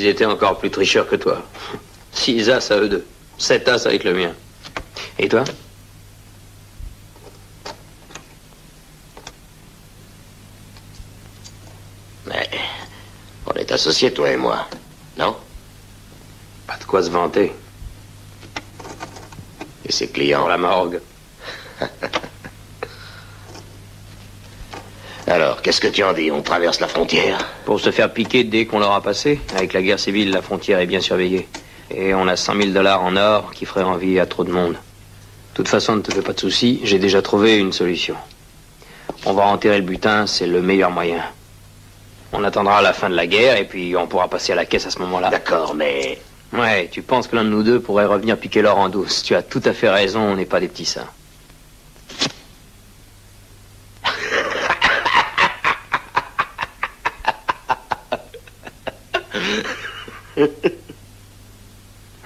Ils étaient encore plus tricheurs que toi. 6 as à eux deux. 7 as avec le mien. Et toi? Mais on est associés, toi et moi, non? Pas de quoi se vanter. Et ses clients? Pour la morgue. Alors, qu'est-ce que tu en dis? On traverse la frontière? Pour se faire piquer dès qu'on l'aura passé. Avec la guerre civile, la frontière est bien surveillée. Et on a 100 000 $ en or qui ferait envie à trop de monde. De toute façon, ne te fais pas de soucis, j'ai déjà trouvé une solution. On va enterrer le butin, c'est le meilleur moyen. On attendra la fin de la guerre et puis on pourra passer à la caisse à ce moment-là. D'accord, mais... Ouais, tu penses que l'un de nous deux pourrait revenir piquer l'or en douce. Tu as tout à fait raison, on n'est pas des petits saints.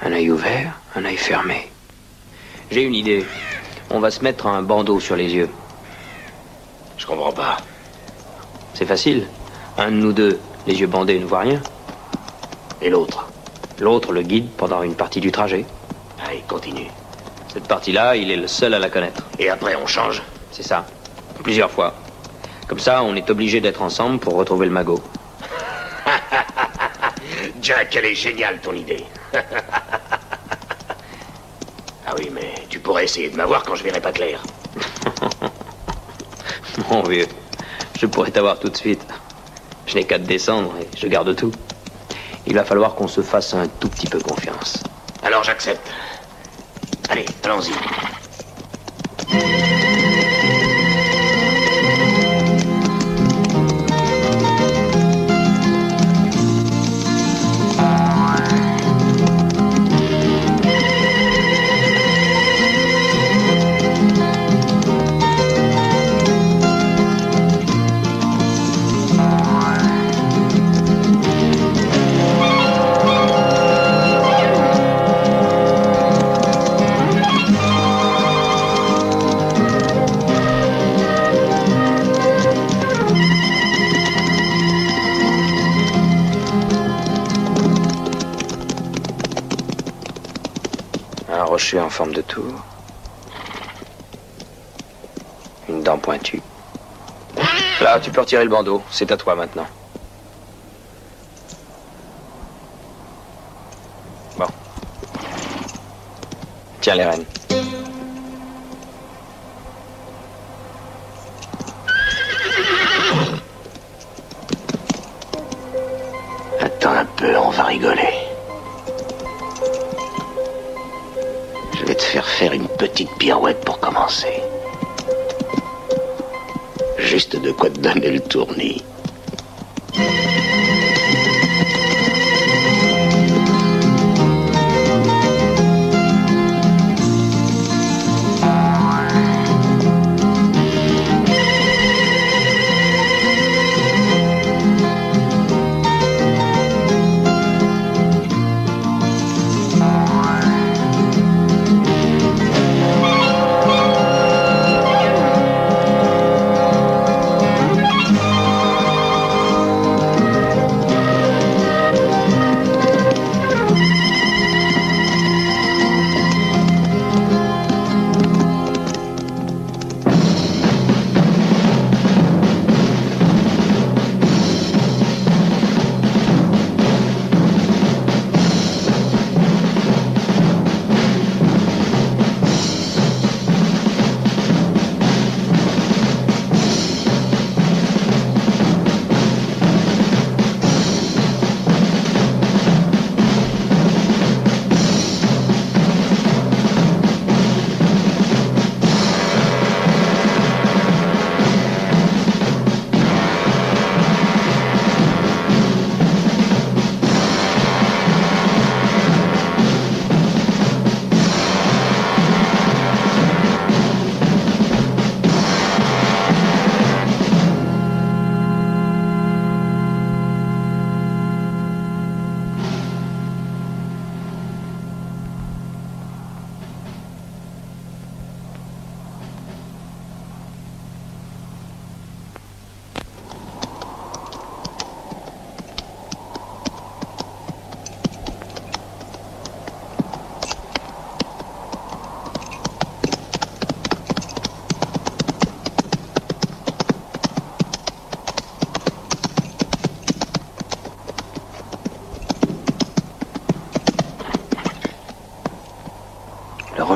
Un œil ouvert, un œil fermé. J'ai une idée. On va se mettre un bandeau sur les yeux. Je comprends pas. C'est facile. Un de nous deux, les yeux bandés, ne voit rien. Et l'autre? L'autre le guide pendant une partie du trajet. Allez, continue. Cette partie-là, il est le seul à la connaître. Et après, on change? C'est ça. Plusieurs fois. Comme ça, on est obligé d'être ensemble pour retrouver le magot. Jack, elle est géniale, ton idée. Ah oui, mais tu pourrais essayer de m'avoir quand je verrai pas clair. Mon vieux, je pourrais t'avoir tout de suite. Je n'ai qu'à te descendre et je garde tout. Il va falloir qu'on se fasse un tout petit peu confiance. Alors j'accepte. Allez, allons-y. Un rocher en forme de tour. Une dent pointue. Là, tu peux retirer le bandeau. C'est à toi maintenant. Bon. Tiens les rênes. Attends un peu, on va rigoler. Je vais te faire une petite pirouette pour commencer. Juste de quoi te donner le tournis.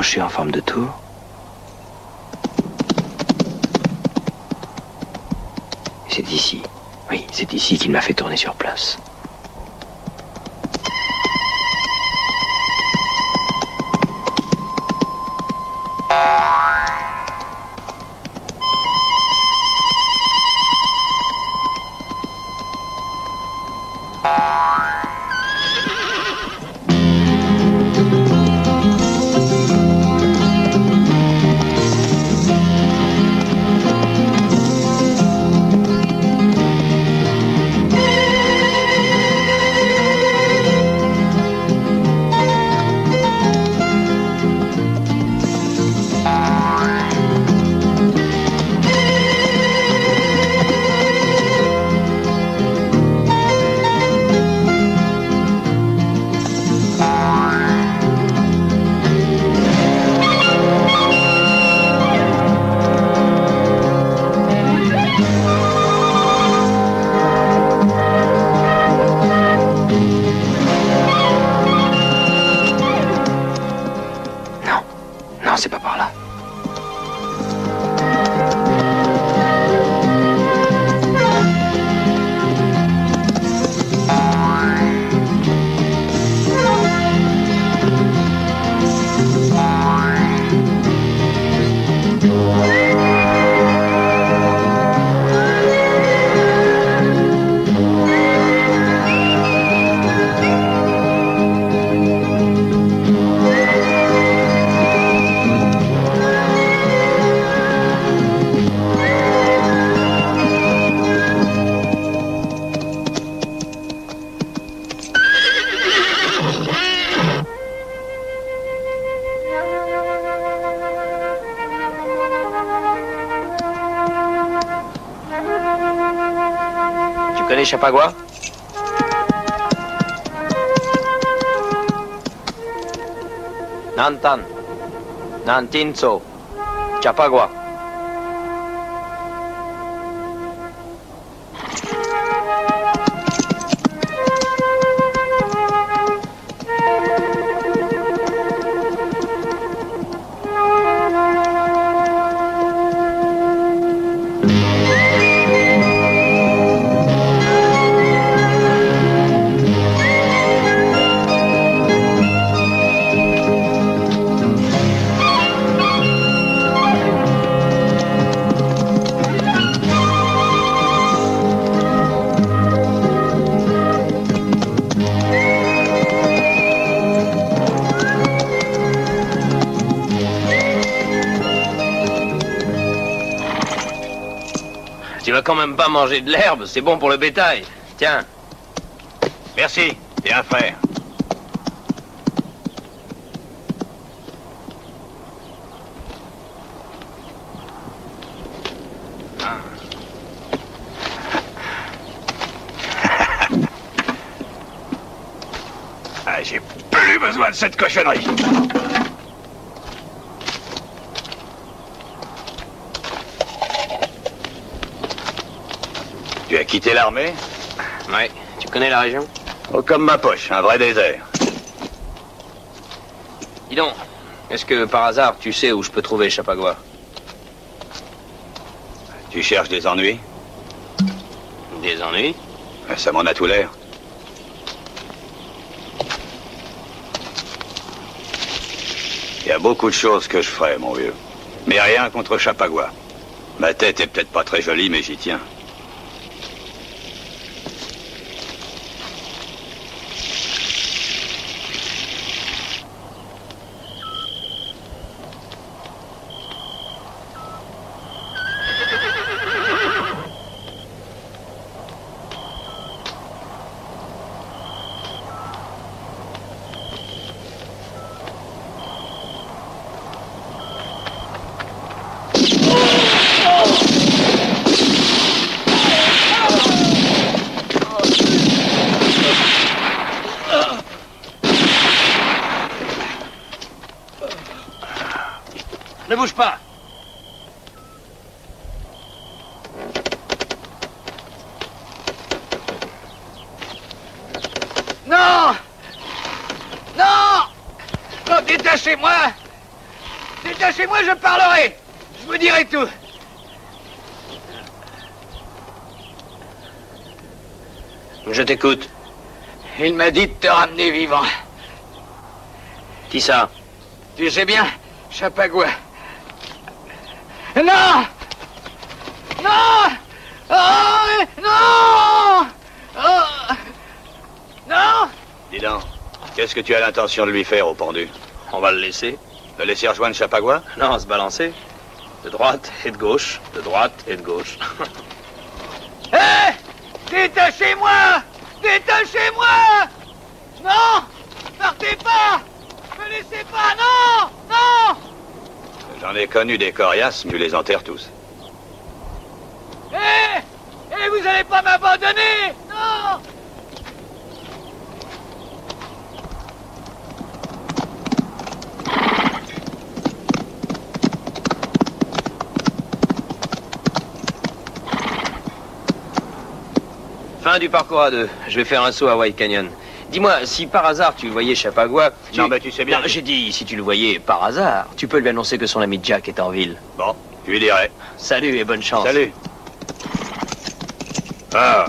crochet en forme de tour. C'est ici. Oui, c'est ici qu'il m'a fait tourner sur place. Non, c'est pas par là. Tu connais Chapagua? Nantan, Nantinso, Chapagua. Tu vas quand même pas manger de l'herbe, c'est bon pour le bétail. Tiens. Merci, bien frère. Ah, j'ai plus besoin de cette cochonnerie. Tu as quitté l'armée? Ouais, tu connais la région? Oh, comme ma poche, un vrai désert. Dis donc, est-ce que par hasard tu sais où je peux trouver Chapagua? Tu cherches des ennuis? Des ennuis? Ça m'en a tout l'air. Il y a beaucoup de choses que je ferais, mon vieux. Mais rien contre Chapagua. Ma tête est peut-être pas très jolie, mais j'y tiens. Ne bouge pas. Non! Non! Non, détachez-moi! Détachez-moi, je parlerai. Je vous dirai tout. Je t'écoute. Il m'a dit de te ramener vivant. Qui ça? Tu sais bien, Chapagua. Non! Non! Oh! Non! Oh! Non! Dis donc, qu'est-ce que tu as l'intention de lui faire au pendu? On va le laisser. Le laisser rejoindre Chapagua? Non, se balancer. De droite et de gauche, de droite et de gauche. Hé! Détachez-moi! Détachez-moi! Non! Partez pas! Ne laissez pas! Non! Non! J'en ai connu des coriaces, tu les enterres tous. Hé! Hé, vous allez pas m'abandonner! Non! Fin du parcours à deux. Je vais faire un saut à White Canyon. Dis-moi, si par hasard tu voyais Chapagua... Non, mais tu sais bien... Non, j'ai dit, si tu le voyais par hasard, tu peux lui annoncer que son ami Jack est en ville. Bon, tu lui dirais. Salut et bonne chance. Salut. Ah.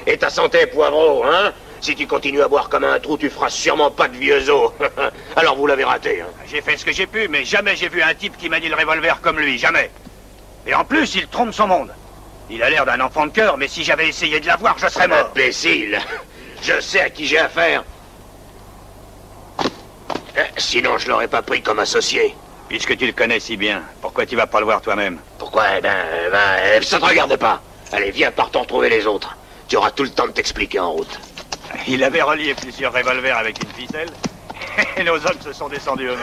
Et ta santé, poivreau, hein? Si tu continues à boire comme un trou, tu feras sûrement pas de vieux os. Alors vous l'avez raté, hein? J'ai fait ce que j'ai pu, mais jamais j'ai vu un type qui manie le revolver comme lui, jamais. Et en plus, il trompe son monde. Il a l'air d'un enfant de cœur, mais si j'avais essayé de l'avoir, je serais mort. Imbécile! Je sais à qui j'ai affaire. Sinon, je l'aurais pas pris comme associé. Puisque tu le connais si bien, pourquoi tu vas pas le voir toi-même? Pourquoi? Ça te regarde pas. Allez, viens, partons trouver les autres. Tu auras tout le temps de t'expliquer en route. Il avait relié plusieurs revolvers avec une ficelle, et nos hommes se sont descendus eux-mêmes.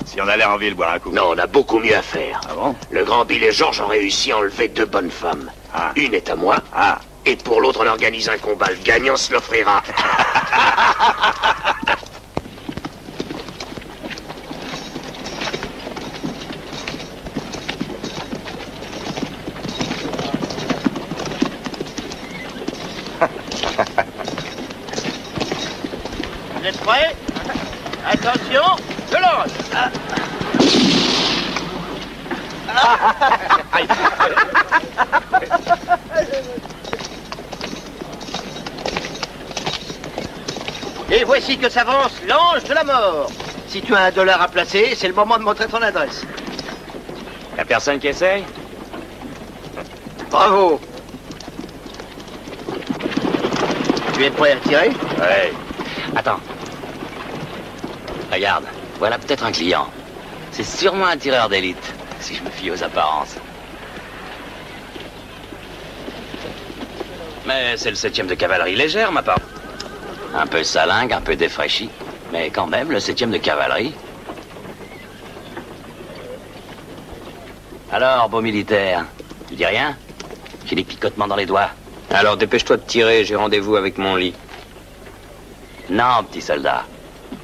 Si on allait en ville boire un coup. Non, on a beaucoup mieux à faire. Ah bon? Le grand Bill et George ont réussi à enlever 2 bonnes femmes. Ah. Une est à moi, et pour l'autre, on organise un combat. Le gagnant se l'offrira. Vous êtes prêts? Attention, je lance. Et voici que s'avance l'ange de la mort. Si tu as $1 à placer, c'est le moment de montrer ton adresse. Y'a personne qui essaye? Bravo. Tu es prêt à tirer? Ouais. Attends. Regarde, voilà peut-être un client. C'est sûrement un tireur d'élite, si je me fie aux apparences. Mais c'est le 7e de cavalerie légère, ma part. Un peu salingue, un peu défraîchi, mais quand même le 7e de cavalerie. Alors, beau militaire, tu dis rien? J'ai des picotements dans les doigts. Alors dépêche-toi de tirer, j'ai rendez-vous avec mon lit. Non, petit soldat.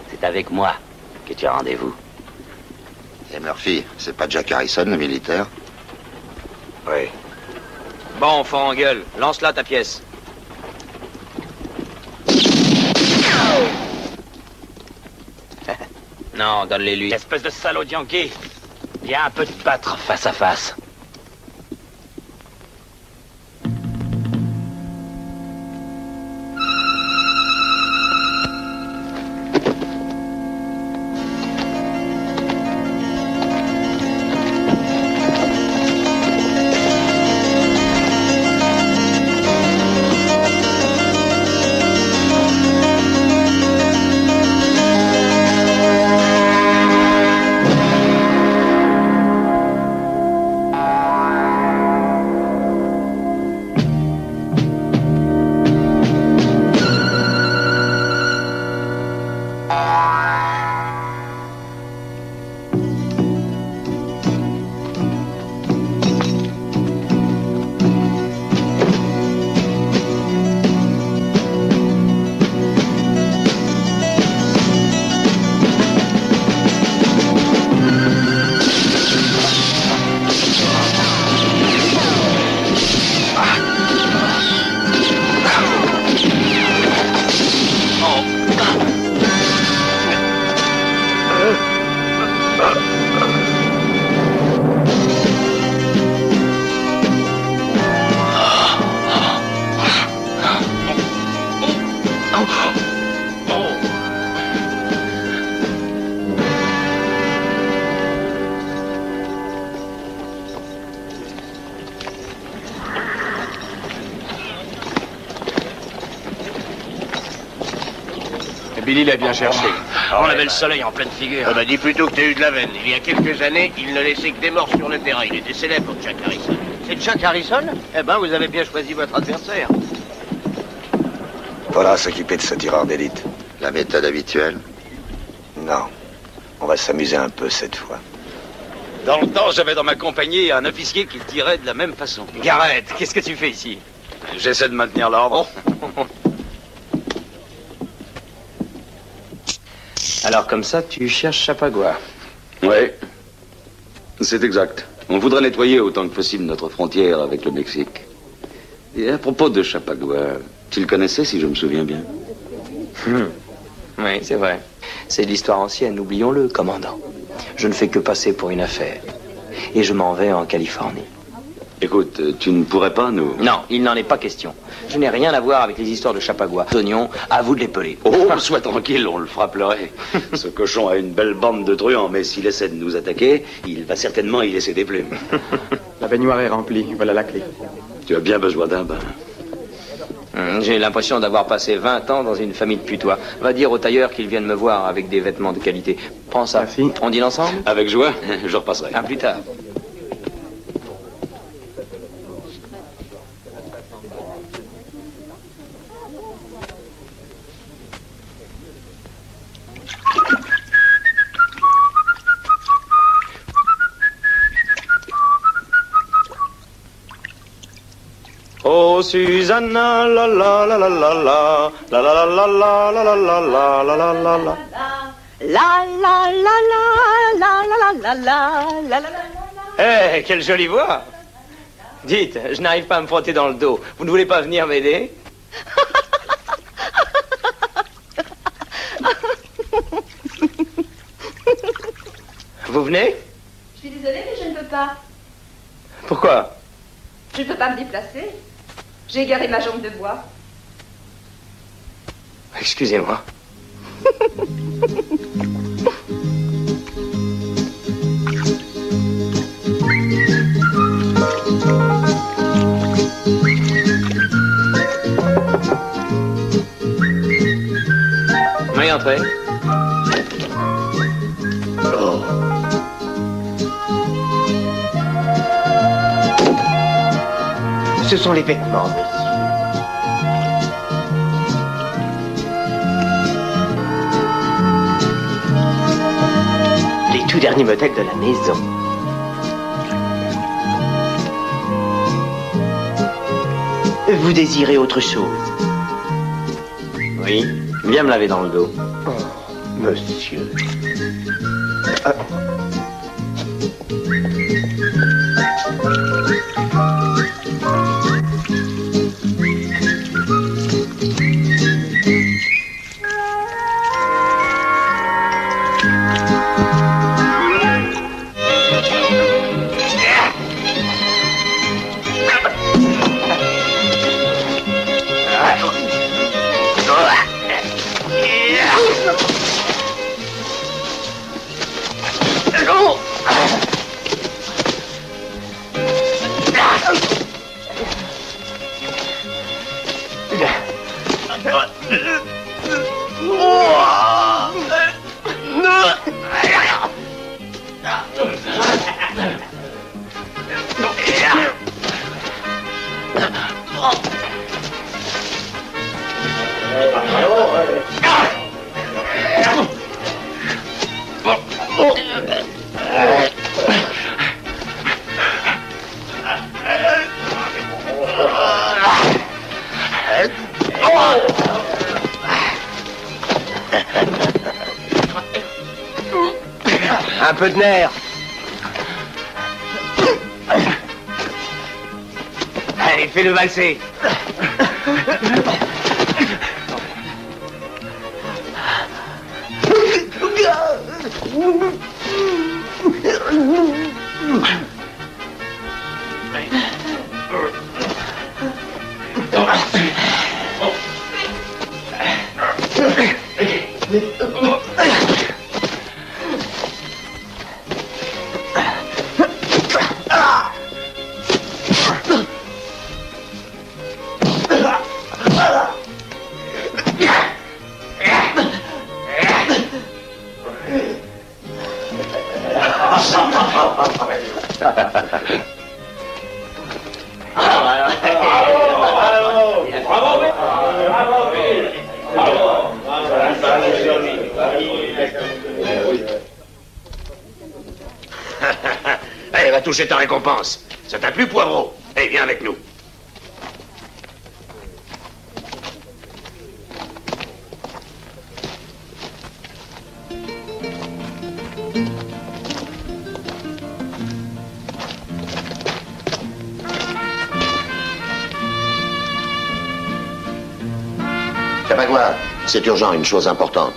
C'est avec moi que tu as rendez-vous. Et Murphy, c'est pas Jack Harrison, le militaire? Oui. Bon, fort en gueule. Lance-la ta pièce. Non, donne-les lui. Espèce de salaud de Yankee. Viens un peu te battre face à face. Billy l'a bien cherché. On avait le soleil en pleine figure. Ah bah dis plutôt que t'as eu de la veine. Il y a quelques années, il ne laissait que des morts sur le terrain. Il était célèbre, Jack Harrison. C'est Jack Harrison? Eh ben, vous avez bien choisi votre adversaire. Faudra s'occuper de ce tireur d'élite. La méthode habituelle. Non. On va s'amuser un peu cette fois. Dans le temps, j'avais dans ma compagnie un officier qui tirait de la même façon. Garrett, qu'est-ce que tu fais ici? J'essaie de maintenir l'ordre. Alors comme ça, tu cherches Chapagua. Oui, c'est exact. On voudrait nettoyer autant que possible notre frontière avec le Mexique. Et à propos de Chapagua, tu le connaissais, si je me souviens bien? Oui, c'est vrai. C'est de l'histoire ancienne, oublions-le, commandant. Je ne fais que passer pour une affaire. Et je m'en vais en Californie. Écoute, tu ne pourrais pas nous... Non, il n'en est pas question. Je n'ai rien à voir avec les histoires de Chapagua. Oignons, à vous de les peler. Oh, sois tranquille, on le fera pleurer. Ce cochon a une belle bande de truands, mais s'il essaie de nous attaquer, il va certainement y laisser des plumes. La baignoire est remplie, voilà la clé. Tu as bien besoin d'un bain. J'ai l'impression d'avoir passé 20 ans dans une famille de putois. Va dire au tailleur qu'il vienne me voir avec des vêtements de qualité. Prends ça. Merci. On dîne ensemble? Avec joie, je repasserai. À plus tard. Oh Susanna, la la la la la la, la la la la la la la la la la la la. La la la la la la la la la la. Eh, quelle jolie voix! Dites, je n'arrive pas à me frotter dans le dos. Vous ne voulez pas venir m'aider? Vous venez? Je suis désolée, mais je ne peux pas. Pourquoi? Je ne peux pas me déplacer. J'ai égaré ma jambe de bois. Excusez-moi. Oui, entrez. Oh. Ce sont les vêtements, monsieur. Les tout derniers modèles de la maison. Vous désirez autre chose? Oui, viens me laver dans le dos. Oh, monsieur. Un peu de nerf. Allez, fais-le valser. Allez, va toucher ta récompense. Ça t'a plu, Poivreau? Eh, viens avec nous. Chapagua, c'est urgent, une chose importante.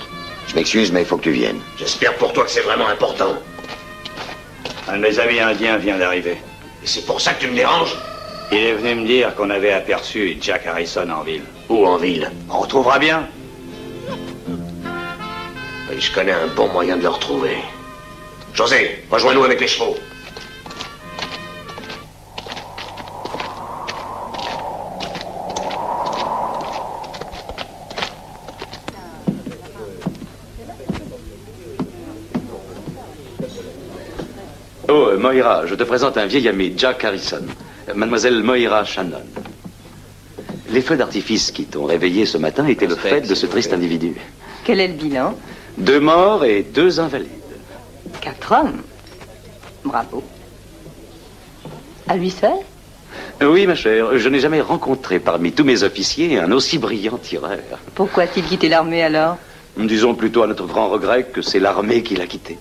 Je m'excuse, mais il faut que tu viennes. J'espère pour toi que c'est vraiment important. Un de mes amis indiens vient d'arriver. Et c'est pour ça que tu me déranges? Il est venu me dire qu'on avait aperçu Jack Harrison en ville. Où en ville? On retrouvera bien. Oui, je connais un bon moyen de le retrouver. José, rejoins-nous avec les chevaux. Oh, Moira, je te présente un vieil ami, Jack Harrison. Mademoiselle Moira Shannon. Les feux d'artifice qui t'ont réveillé ce matin étaient le fait de ce triste individu. Quel est le bilan? 2 morts et 2 invalides. 4 hommes. Bravo. À lui seul? Oui, ma chère, je n'ai jamais rencontré parmi tous mes officiers un aussi brillant tireur. Pourquoi a-t-il quitté l'armée alors? Disons plutôt à notre grand regret que c'est l'armée qui l'a quitté.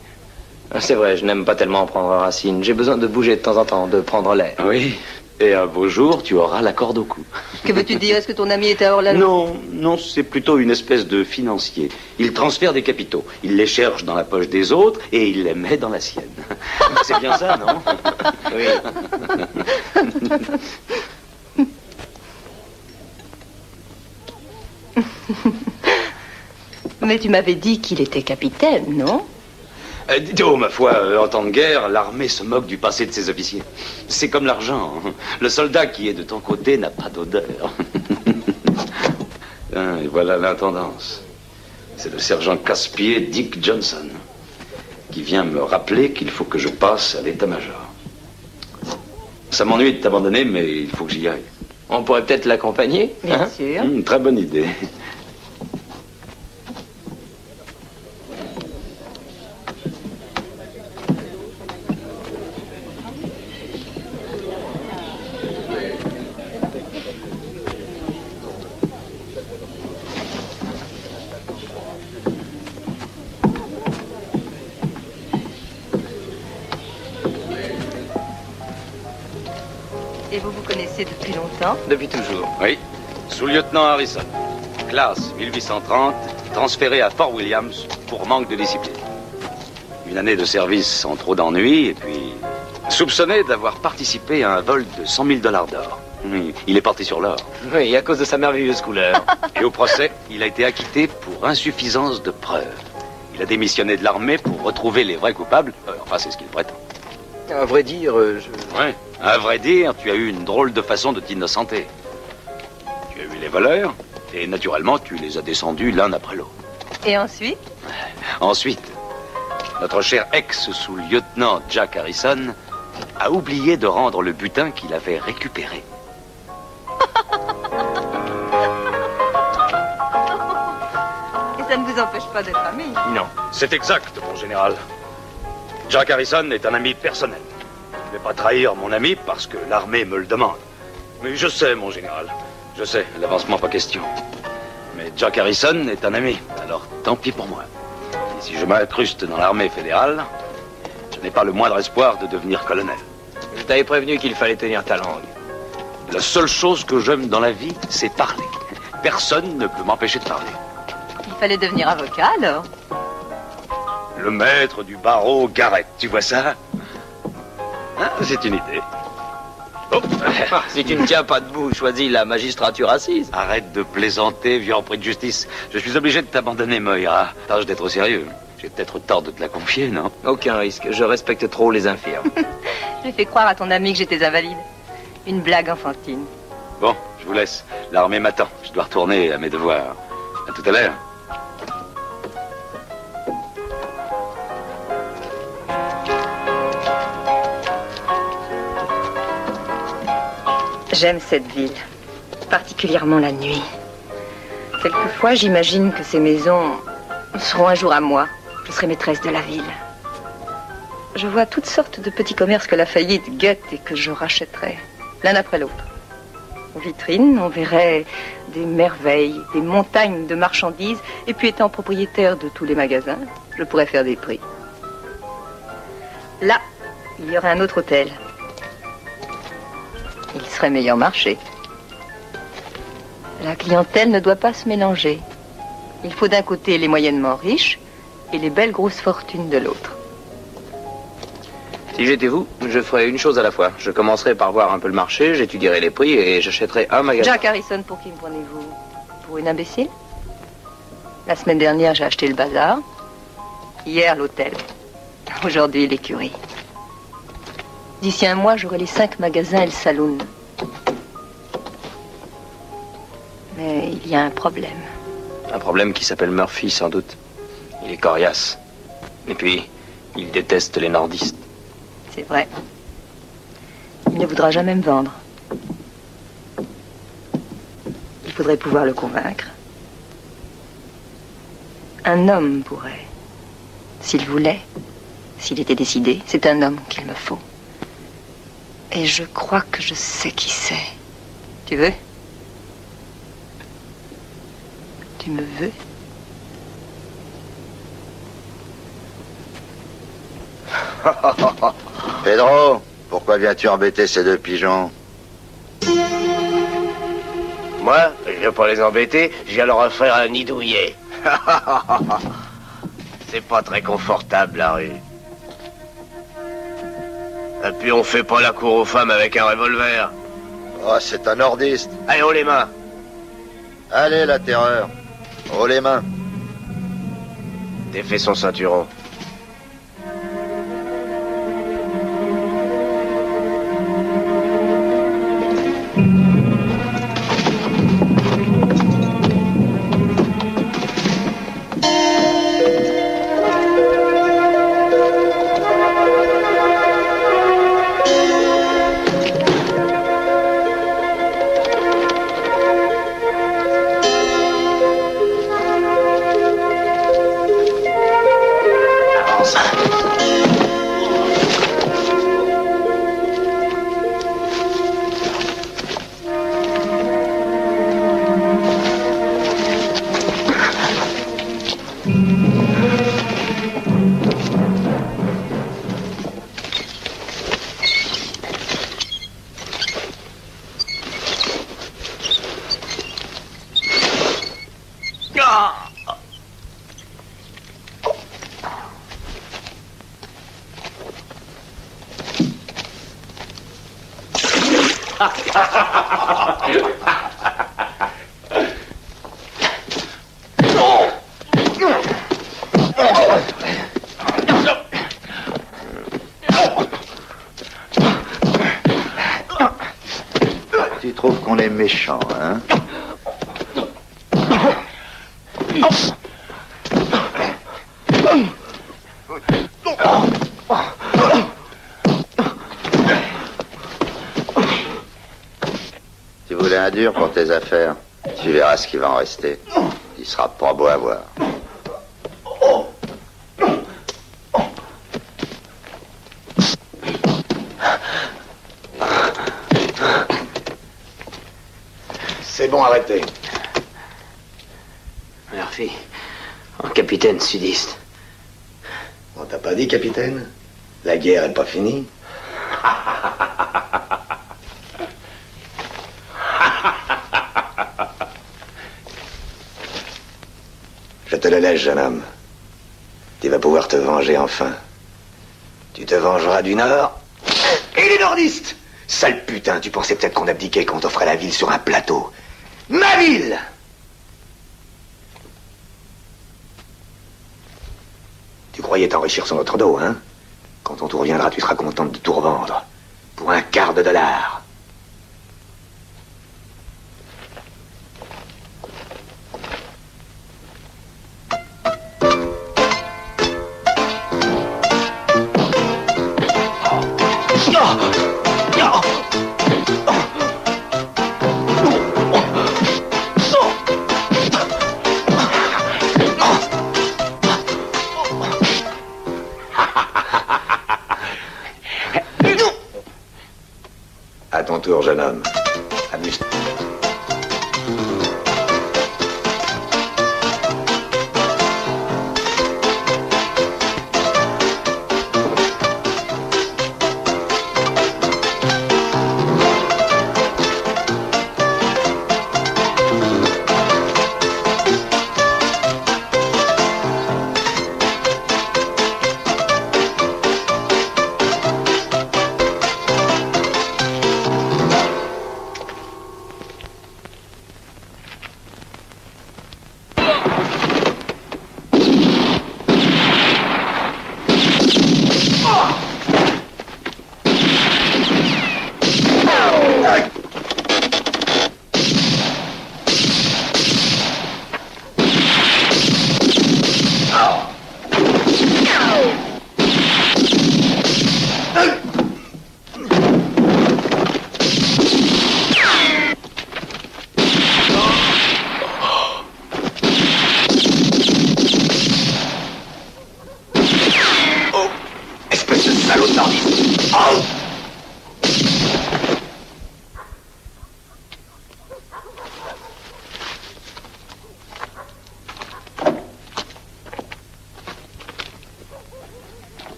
C'est vrai, je n'aime pas tellement prendre racine. J'ai besoin de bouger de temps en temps, de prendre l'air. Oui, et un beau jour, tu auras la corde au cou. Que veux-tu dire? Est-ce que ton ami était hors la loi? Non, c'est plutôt une espèce de financier. Il transfère des capitaux, il les cherche dans la poche des autres et il les met dans la sienne. C'est bien ça, non? Oui. Mais tu m'avais dit qu'il était capitaine, non? Oh, ma foi, en temps de guerre, l'armée se moque du passé de ses officiers. C'est comme l'argent. Le soldat qui est de ton côté n'a pas d'odeur. Et voilà l'intendance. C'est le sergent casse-pied Dick Johnson qui vient me rappeler qu'il faut que je passe à l'état-major. Ça m'ennuie de t'abandonner, mais il faut que j'y aille. On pourrait peut-être l'accompagner? Bien sûr. Très bonne idée. Et vous vous connaissez depuis longtemps? Depuis toujours. Oui, sous-lieutenant Harrison. Classe 1830, transféré à Fort Williams pour manque de discipline. Une année de service sans trop d'ennuis, et puis soupçonné d'avoir participé à un vol de 100 000 $ d'or. Oui, il est parti sur l'or. Oui, à cause de sa merveilleuse couleur. Et au procès, il a été acquitté pour insuffisance de preuves. Il a démissionné de l'armée pour retrouver les vrais coupables. Enfin, c'est ce qu'il prétend. À vrai dire, Ouais, à vrai dire, tu as eu une drôle de façon de t'innocenter. Tu as eu les voleurs, et naturellement, tu les as descendus l'un après l'autre. Et ensuite? Ensuite, notre cher ex-sous-lieutenant Jack Harrison a oublié de rendre le butin qu'il avait récupéré. Et ça ne vous empêche pas d'être amis? Non, c'est exact, mon général. Jack Harrison est un ami personnel. Je ne vais pas trahir mon ami parce que l'armée me le demande. Mais je sais, mon général. Je sais, l'avancement pas question. Mais Jack Harrison est un ami, alors tant pis pour moi. Et si je m'incruste dans l'armée fédérale, je n'ai pas le moindre espoir de devenir colonel. je t'avais prévenu qu'il fallait tenir ta langue. La seule chose que j'aime dans la vie, c'est parler. Personne ne peut m'empêcher de parler. Il fallait devenir avocat alors? Le maître du barreau Garrett, tu vois ça? Hein, c'est une idée. Oh. Si tu ne tiens pas debout, choisis la magistrature assise. Arrête de plaisanter, vieux empris de justice. Je suis obligé de t'abandonner, Moira. Tâche d'être sérieux. J'ai peut-être tort de te la confier, non? Aucun risque, je respecte trop les infirmes. J'ai fait croire à ton ami que j'étais invalide. Une blague enfantine. Bon, je vous laisse. L'armée m'attend. Je dois retourner à mes devoirs. À tout à l'heure. J'aime cette ville, particulièrement la nuit. Quelquefois, j'imagine que ces maisons seront un jour à moi. Je serai maîtresse de la ville. Je vois toutes sortes de petits commerces que la faillite guette et que je rachèterai, l'un après l'autre. Aux vitrines, on verrait des merveilles, des montagnes de marchandises, et puis étant propriétaire de tous les magasins, je pourrais faire des prix. Là, il y aurait un autre hôtel. Il serait meilleur marché. La clientèle ne doit pas se mélanger. Il faut d'un côté les moyennement riches et les belles grosses fortunes de l'autre. Si j'étais vous, je ferais une chose à la fois. Je commencerais par voir un peu le marché, j'étudierais les prix et j'achèterais un magasin. Jack Harrison, pour qui me prenez-vous? Pour une imbécile? La semaine dernière, j'ai acheté le bazar. Hier, l'hôtel. Aujourd'hui, l'écurie. D'ici un mois, j'aurai les 5 magasins et le saloon. Mais il y a un problème. Un problème qui s'appelle Murphy, sans doute. Il est coriace. Et puis, il déteste les nordistes. C'est vrai. Il ne voudra jamais me vendre. Il faudrait pouvoir le convaincre. Un homme pourrait. S'il voulait, s'il était décidé, c'est un homme qu'il me faut. Et je crois que je sais qui c'est. Tu veux? Tu me veux? Pedro, pourquoi viens-tu embêter ces 2 pigeons? Moi, je viens pas les embêter, je viens leur offrir un nid douillet. C'est pas très confortable, la rue. Et puis on fait pas la cour aux femmes avec un revolver. Oh, c'est un nordiste. Allez, haut les mains. Allez, la terreur. Haut les mains. Défais son ceinturon. Tu trouves qu'on est méchant, hein? Tu voulais un dur pour tes affaires. Tu verras ce qui va en rester. Il sera pas beau à voir. C'est bon, arrêtez. Murphy, un capitaine sudiste. On t'a pas dit, capitaine? La guerre est pas finie. Je te le laisse, jeune homme. Tu vas pouvoir te venger enfin. Tu te vengeras du Nord et les nordistes. Sale putain, tu pensais peut-être qu'on abdiquait quand on t'offrait la ville sur un plateau. Ma ville! Tu croyais t'enrichir sur notre dos, hein? Quand on te reviendra, tu seras contente de tout revendre. Pour $0,15. À ton tour, jeune homme. Amuse-toi.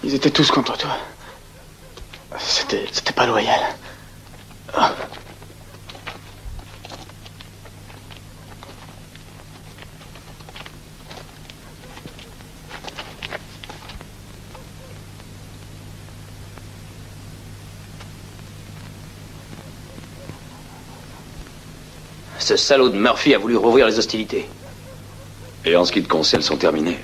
Ils étaient tous contre toi. C'était pas loyal. Oh. Ce salaud de Murphy a voulu rouvrir les hostilités. Et en ce qui te concerne, elles sont terminées.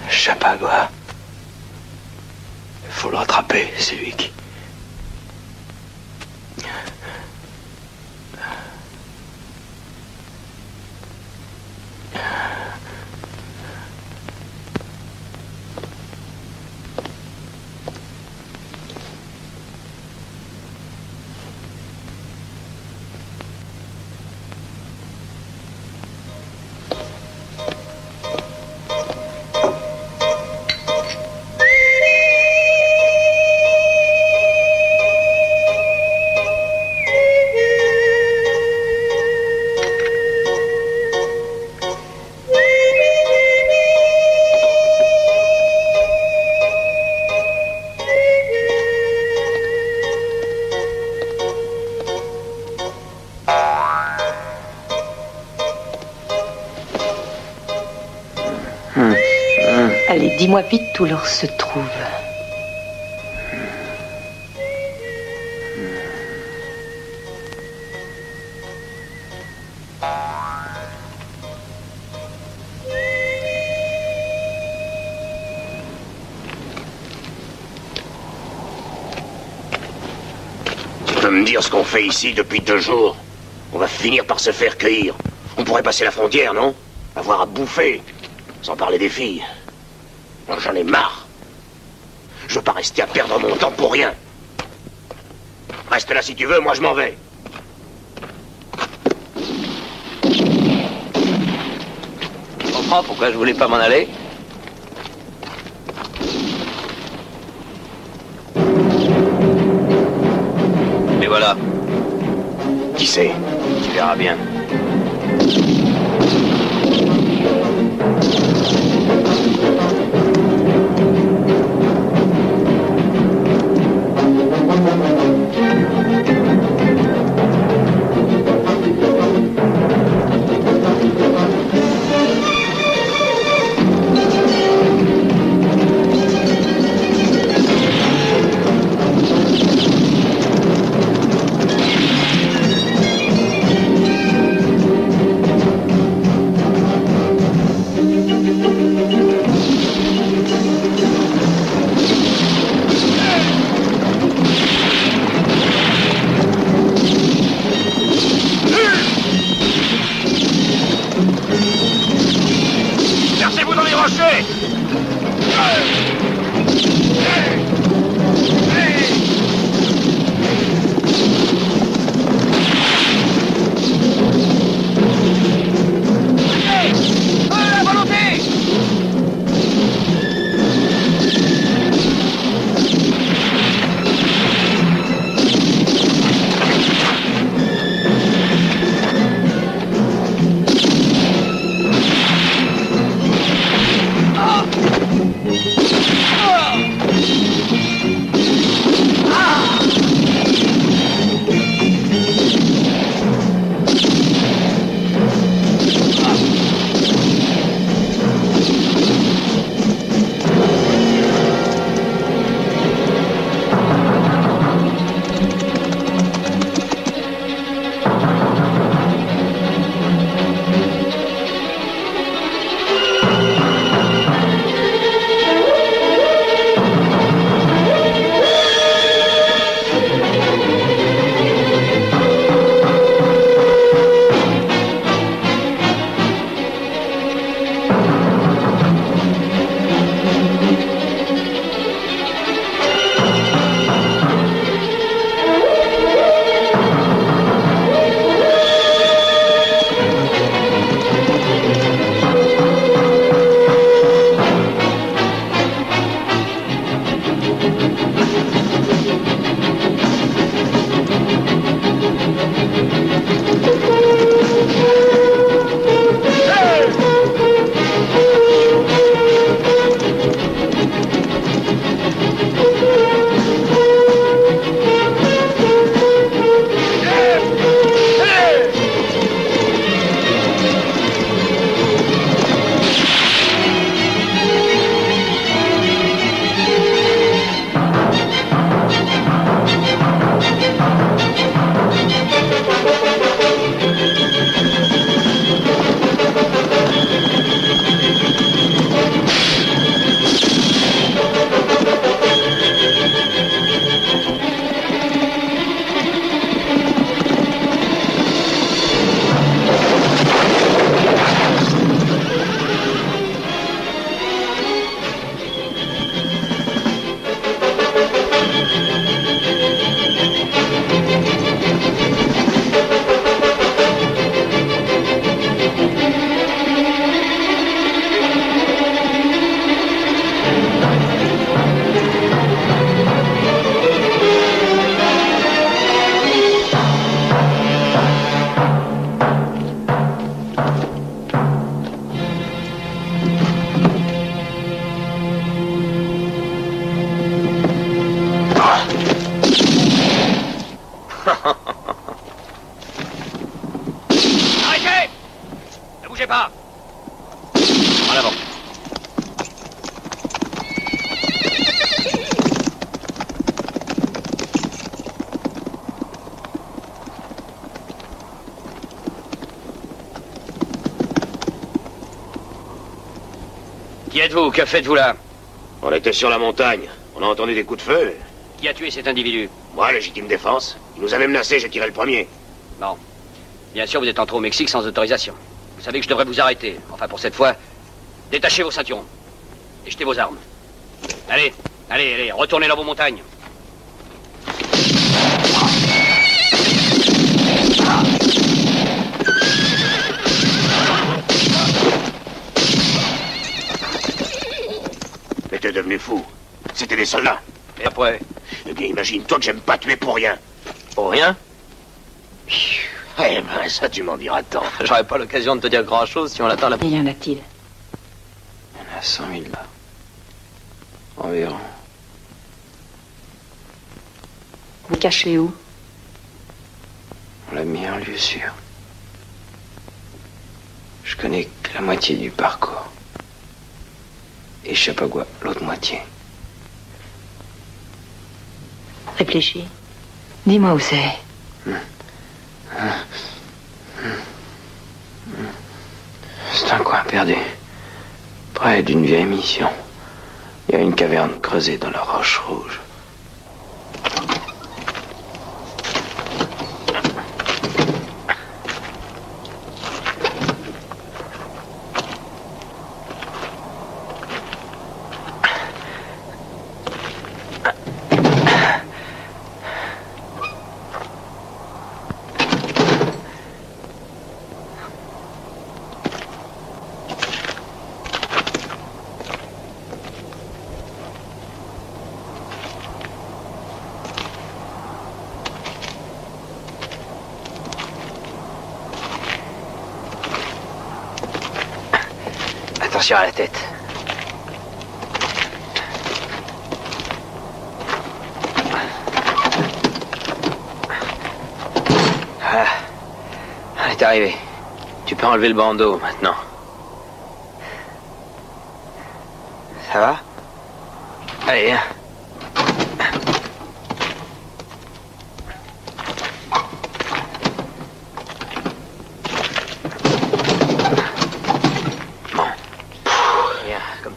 Chapagua. Il faut le rattraper, c'est lui qui... Allez, dis-moi vite où l'or se trouve. Tu peux me dire ce qu'on fait ici depuis 2 jours? On va finir par se faire cueillir. On pourrait passer la frontière, non? Avoir à bouffer. Sans parler des filles. Moi, j'en ai marre. Je veux pas rester à perdre mon temps pour rien. Reste là si tu veux, moi je m'en vais. Tu comprends pourquoi je voulais pas m'en aller? Et voilà. Qui c'est? Tu verras bien. Versez-vous dans les rochers! Qui êtes-vous? Que faites-vous là? On était sur la montagne. On a entendu des coups de feu. Qui a tué cet individu? Moi, légitime défense. Il nous avait menacés, j'ai tiré le premier. Non. Bien sûr, vous êtes entré au Mexique sans autorisation. Vous savez que je devrais vous arrêter. Enfin, pour cette fois, détachez vos ceintures. Et jetez vos armes. Allez, allez, allez, retournez dans vos montagnes. Mais t'es devenu fou. C'était des soldats. Et après? Eh bien, imagine-toi que j'aime pas tuer pour rien. Pour rien? Eh ben, ça, tu m'en diras tant. J'aurais pas l'occasion de te dire grand-chose si on attend la... Il y en a-t-il? Il y en a 100 000 là. Environ. Vous cachez où? On l'a mis en lieu sûr. Je connais que la moitié du parcours. Et Chapagua, l'autre moitié. Réfléchis. Dis-moi où c'est. C'est un coin perdu. Près d'une vieille mission. Il y a une caverne creusée dans la roche rouge. Attention à la tête. Voilà. On est arrivé. Tu peux enlever le bandeau maintenant. Ça va? Allez, viens.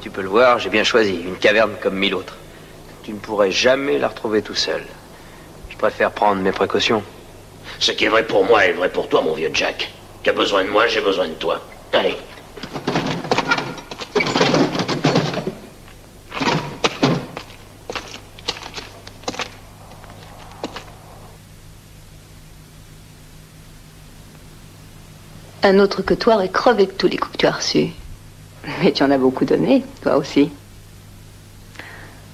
Tu peux le voir, j'ai bien choisi. Une caverne comme 1000 autres. Tu ne pourrais jamais la retrouver tout seul. Je préfère prendre mes précautions. Ce qui est vrai pour moi est vrai pour toi, mon vieux Jack. Tu as besoin de moi, j'ai besoin de toi. Allez. Un autre que toi aurait crevé de tous les coups que tu as reçus. Mais tu en as beaucoup donné, toi aussi.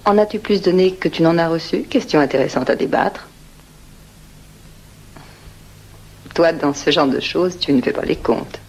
En as-tu plus donné que tu n'en as reçu? Question intéressante à débattre. Toi, dans ce genre de choses, tu ne fais pas les comptes.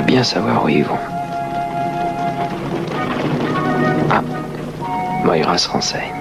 bien savoir où ils vont. Ah, Moira se renseigne.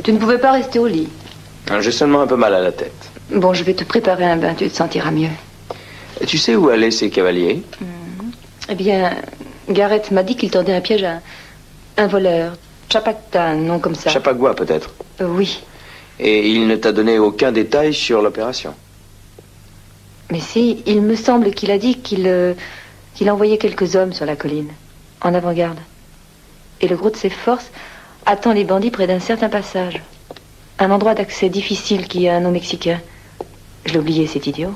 Tu ne pouvais pas rester au lit. J'ai seulement un peu mal à la tête. Bon, je vais te préparer un bain, tu te sentiras mieux. Et tu sais où allaient ces cavaliers? Eh bien, Garrett m'a dit qu'il tendait un piège à un voleur. Chapacta, un nom comme ça. Chapagua, peut-être. Oui. Et il ne t'a donné aucun détail sur l'opération? Mais si, il me semble qu'il a dit qu'il envoyait quelques hommes sur la colline, en avant-garde. Et le gros de ses forces attend les bandits près d'un certain passage. Un endroit d'accès difficile qui a un nom mexicain. Je l'ai oublié, c'est idiot.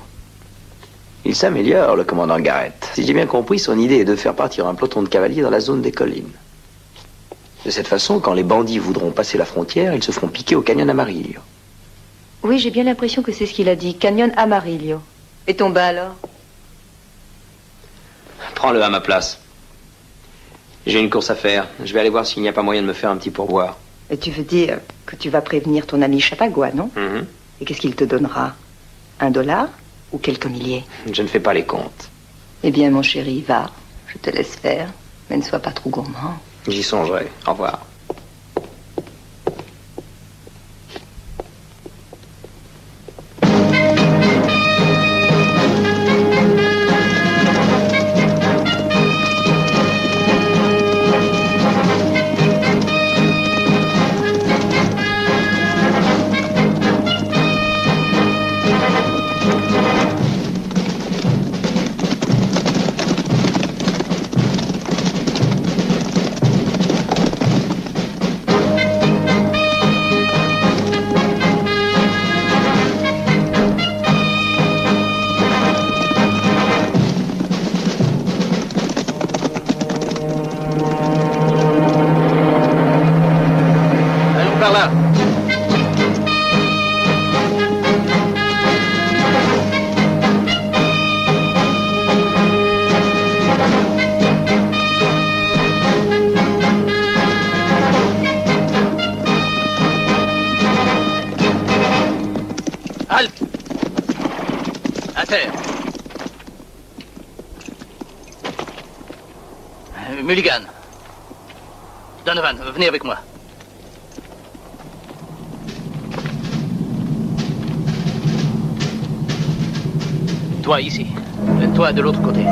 Il s'améliore, le commandant Garrett. Si j'ai bien compris, son idée est de faire partir un peloton de cavaliers dans la zone des collines. De cette façon, quand les bandits voudront passer la frontière, ils se feront piquer au canyon Amarillo. Oui, j'ai bien l'impression que c'est ce qu'il a dit. Canyon Amarillo. Et ton bain alors? Prends-le à ma place. J'ai une course à faire. Je vais aller voir s'il n'y a pas moyen de me faire un petit pourboire. Et tu veux dire que tu vas prévenir ton ami Chapagua, non? Et qu'est-ce qu'il te donnera? $1 ou quelques milliers? Je ne fais pas les comptes. Eh bien, mon chéri, va. Je te laisse faire. Mais ne sois pas trop gourmand. J'y songerai. Au revoir. Mulligan. Donovan, venez avec moi. Toi ici. Toi de l'autre côté.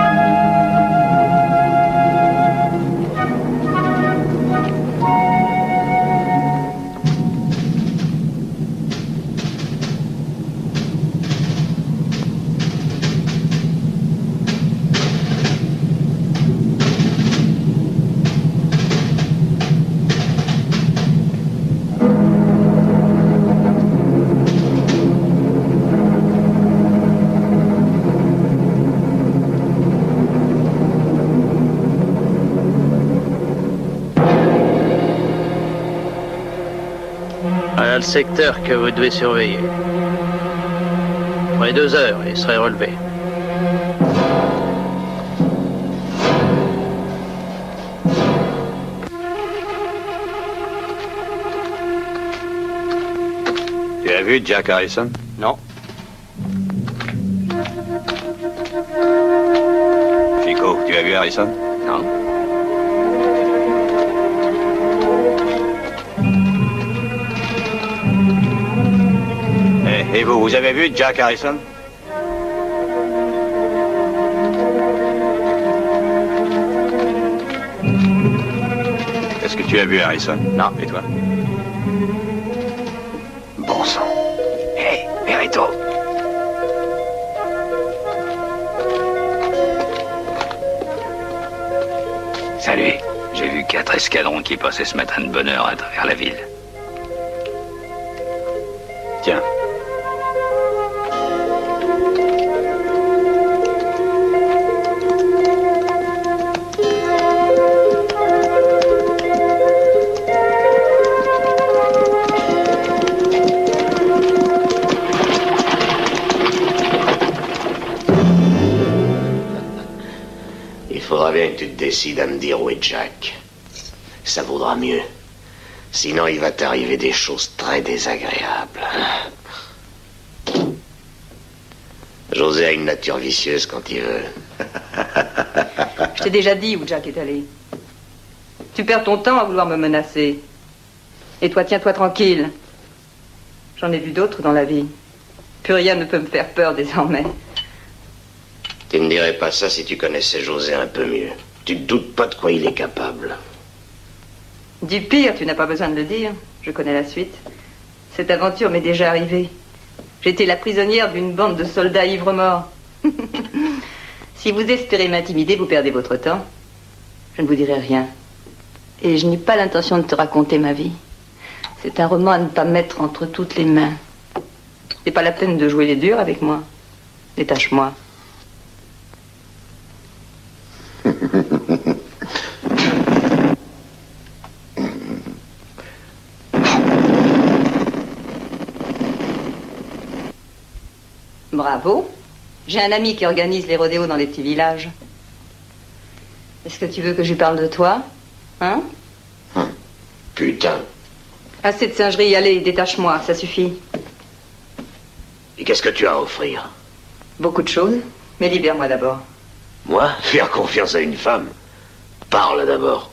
Le secteur que vous devez surveiller. Après 2 heures, il serait relevé. Tu as vu Jack Harrison? Non. Chico, tu as vu Harrison? Non. Et vous avez vu Jack Harrison? Est-ce que tu as vu Harrison? Non. Et toi? Bon sang. Hé, Berretto. Salut. J'ai vu 4 escadrons qui passaient ce matin de bonne heure à travers la ville. Tiens. décides à me dire où est Jack, ça vaudra mieux. Sinon, il va t'arriver des choses très désagréables. José a une nature vicieuse quand il veut. Je t'ai déjà dit où Jack est allé. Tu perds ton temps à vouloir me menacer. Et toi, tiens-toi tranquille. J'en ai vu d'autres dans la vie. Plus rien ne peut me faire peur désormais. Tu ne dirais pas ça si tu connaissais José un peu mieux. Tu ne doutes pas de quoi il est capable. Du pire, tu n'as pas besoin de le dire. Je connais la suite. Cette aventure m'est déjà arrivée. J'étais la prisonnière d'une bande de soldats ivres-morts. Si vous espérez m'intimider, vous perdez votre temps. Je ne vous dirai rien. Et je n'ai pas l'intention de te raconter ma vie. C'est un roman à ne pas mettre entre toutes les mains. C'est pas la peine de jouer les durs avec moi. Détache-moi. Bravo. J'ai un ami qui organise les rodéos dans les petits villages. Est-ce que tu veux que je lui parle de toi? Hein? Putain. Assez de singerie, allez, détache-moi, ça suffit. Et qu'est-ce que tu as à offrir? Beaucoup de choses, mais libère-moi d'abord. Moi? Faire confiance à une femme? Parle d'abord.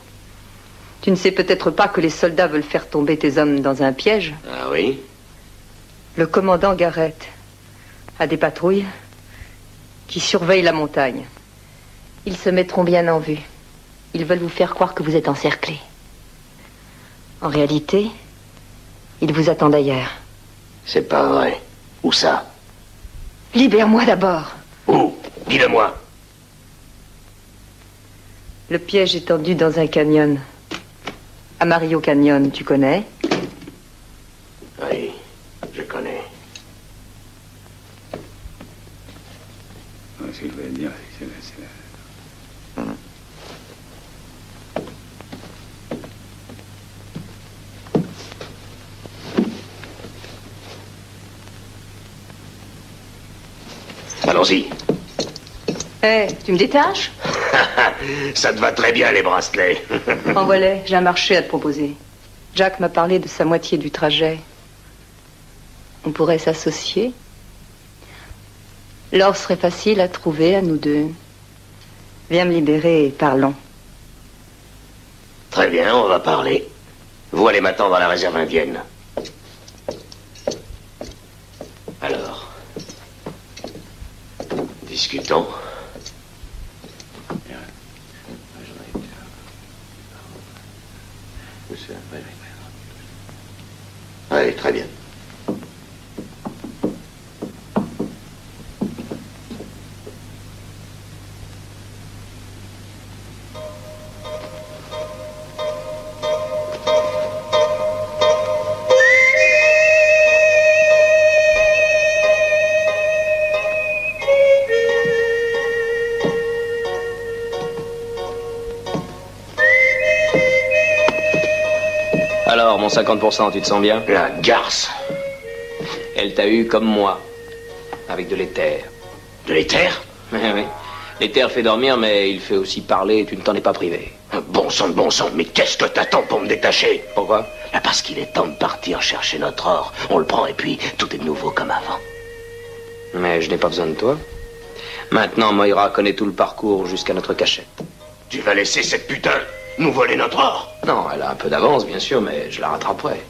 Tu ne sais peut-être pas que les soldats veulent faire tomber tes hommes dans un piège? Ah oui? Le commandant Garrett a des patrouilles qui surveillent la montagne. Ils se mettront bien en vue. Ils veulent vous faire croire que vous êtes encerclés. En réalité, ils vous attendent ailleurs. C'est pas vrai. Où ça? Libère-moi d'abord. Où? Dis-le-moi. Le piège est tendu dans un canyon. Amarillo Canyon, tu connais? Oui, je connais. Ce que je voulais dire, c'est Allons-y. Tu me détaches? Ça te va très bien, les bracelets. En voilà, j'ai un marché à te proposer. Jack m'a parlé de sa moitié du trajet. On pourrait s'associer. L'or serait facile à trouver à nous deux. Viens me libérer et parlons. Très bien, on va parler. Vous allez m'attendre à la réserve indienne. Alors, discutons. Oui, très bien. Alors, mon 50%, tu te sens bien? La garce. Elle t'a eu comme moi, avec de l'éther. De l'éther? Oui, oui. L'éther fait dormir, mais il fait aussi parler et tu ne t'en es pas privé. Bon sang, mais qu'est-ce que t'attends pour me détacher? Pourquoi? Parce qu'il est temps de partir chercher notre or. On le prend et puis tout est de nouveau comme avant. Mais je n'ai pas besoin de toi. Maintenant, Moira connaît tout le parcours jusqu'à notre cachette. Tu vas laisser cette putain nous voler notre or? Non, elle a un peu d'avance, bien sûr, mais je la rattraperai.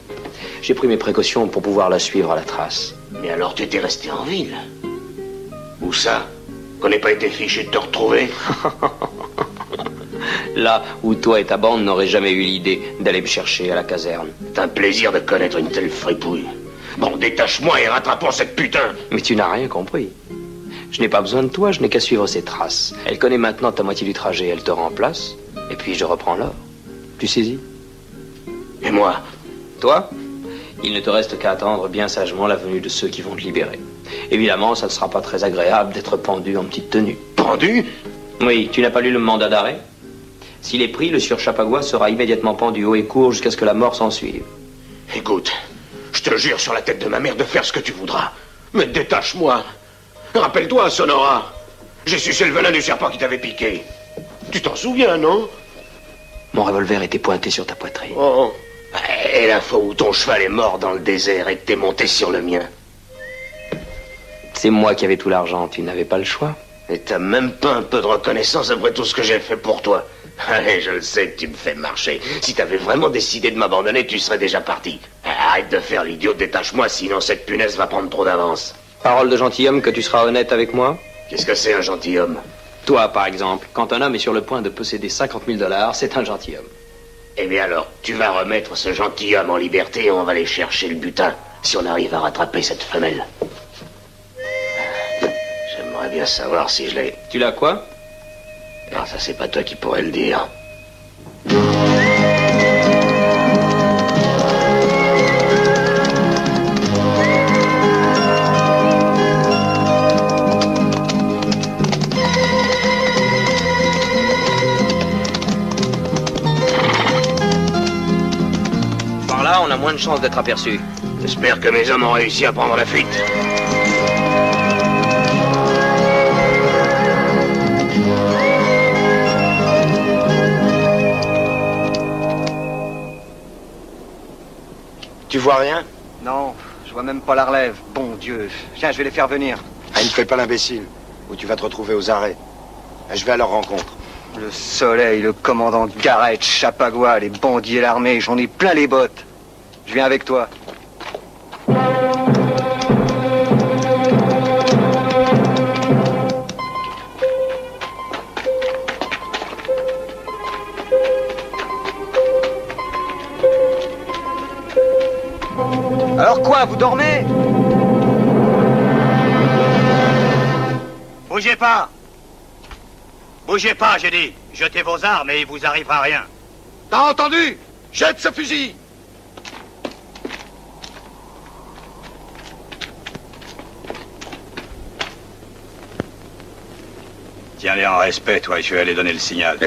J'ai pris mes précautions pour pouvoir la suivre à la trace. Mais alors tu étais resté en ville? Où ça? Qu'on n'ait pas été fichu de te retrouver? Là où toi et ta bande n'auraient jamais eu l'idée d'aller me chercher à la caserne. C'est un plaisir de connaître une telle fripouille. Bon, détache-moi et rattrapons cette putain. Mais tu n'as rien compris. Je n'ai pas besoin de toi, je n'ai qu'à suivre ses traces. Elle connaît maintenant ta moitié du trajet, elle te remplace, et puis je reprends l'or. Tu saisis? Et moi? Toi? Il ne te reste qu'à attendre bien sagement la venue de ceux qui vont te libérer. Évidemment, ça ne sera pas très agréable d'être pendu en petite tenue. Pendu? Oui, tu n'as pas lu le mandat d'arrêt? S'il est pris, le sieur Chapagua sera immédiatement pendu haut et court jusqu'à ce que la mort s'en suive. Écoute, je te jure sur la tête de ma mère de faire ce que tu voudras. Mais détache-moi. Rappelle-toi, Sonora. J'ai sucé le venin du serpent qui t'avait piqué. Tu t'en souviens, non? Mon revolver était pointé sur ta poitrine. Oh. Et la fois où ton cheval est mort dans le désert et que t'es monté sur le mien? C'est moi qui avais tout l'argent, tu n'avais pas le choix. Et t'as même pas un peu de reconnaissance après tout ce que j'ai fait pour toi. Allez, je le sais que tu me fais marcher. Si t'avais vraiment décidé de m'abandonner, tu serais déjà parti. Arrête de faire l'idiot, détache-moi, sinon cette punaise va prendre trop d'avance. Parole de gentilhomme que tu seras honnête avec moi? Qu'est-ce que c'est un gentilhomme? Toi, par exemple, quand un homme est sur le point de posséder 50 000 $, c'est un gentilhomme. Eh bien alors, tu vas remettre ce gentilhomme en liberté et on va aller chercher le butin, si on arrive à rattraper cette femelle. J'aimerais bien savoir si je l'ai... Tu l'as quoi? Non, ça c'est pas toi qui pourrais le dire. Par là, on a moins de chances d'être aperçus. J'espère que mes hommes ont réussi à prendre la fuite. Tu vois rien? Non, je vois même pas la relève. Bon Dieu. Tiens, je vais les faire venir. Ah, ne fais pas l'imbécile, ou tu vas te retrouver aux arrêts. Je vais à leur rencontre. Le soleil, le commandant Garrett, Chapagua, les bandits et l'armée, j'en ai plein les bottes. Je viens avec toi. Alors quoi, vous dormez? Bougez pas! Bougez pas, j'ai dit. Jetez vos armes et il vous arrivera rien. T'as entendu? Jette ce fusil! Tiens-les en respect, toi, je vais aller donner le signal.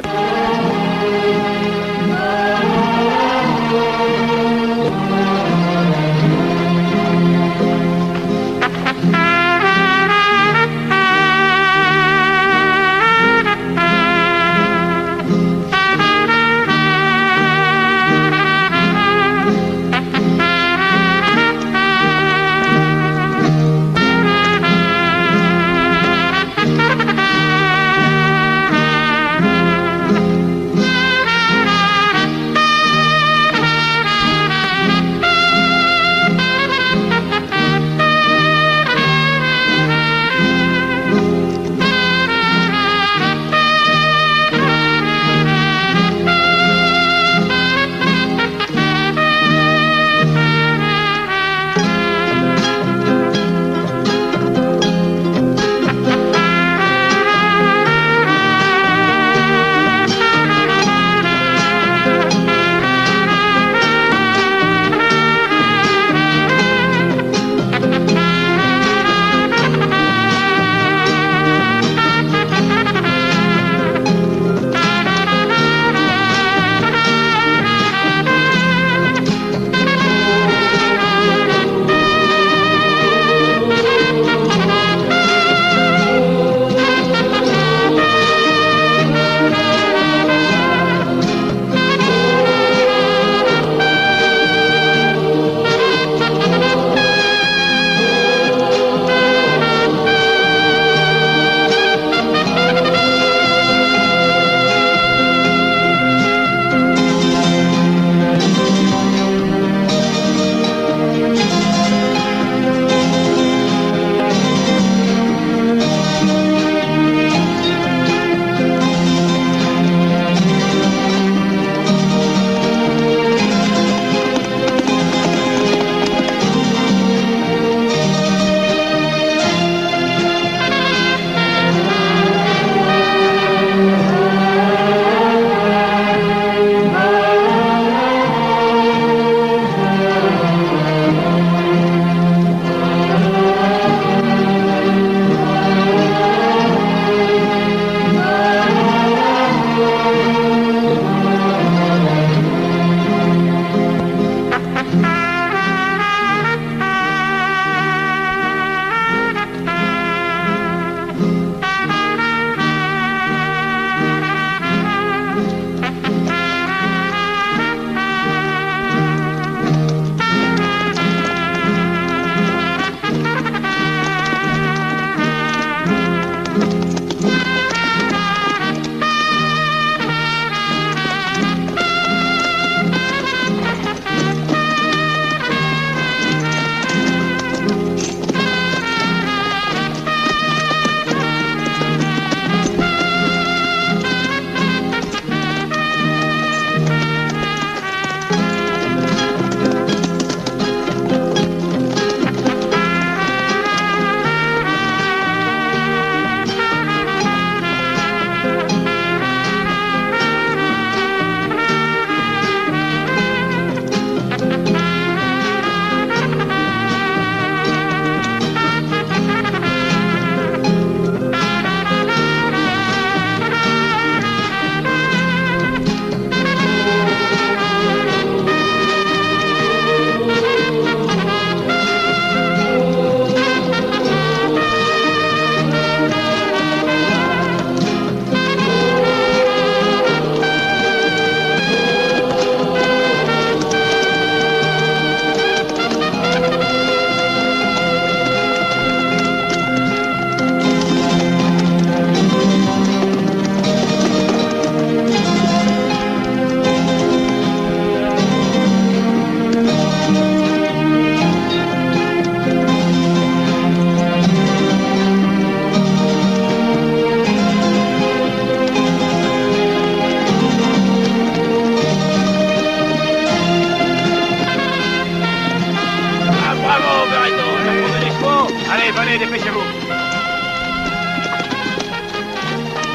Allez, venez, dépêchez-vous.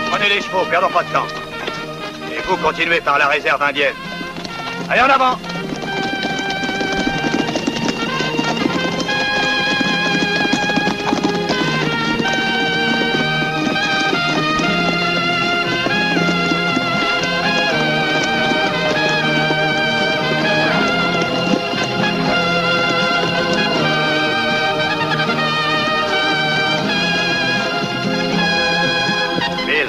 Prenez les chevaux, perdons pas de temps. Et vous continuez par la réserve indienne. Allez, en avant!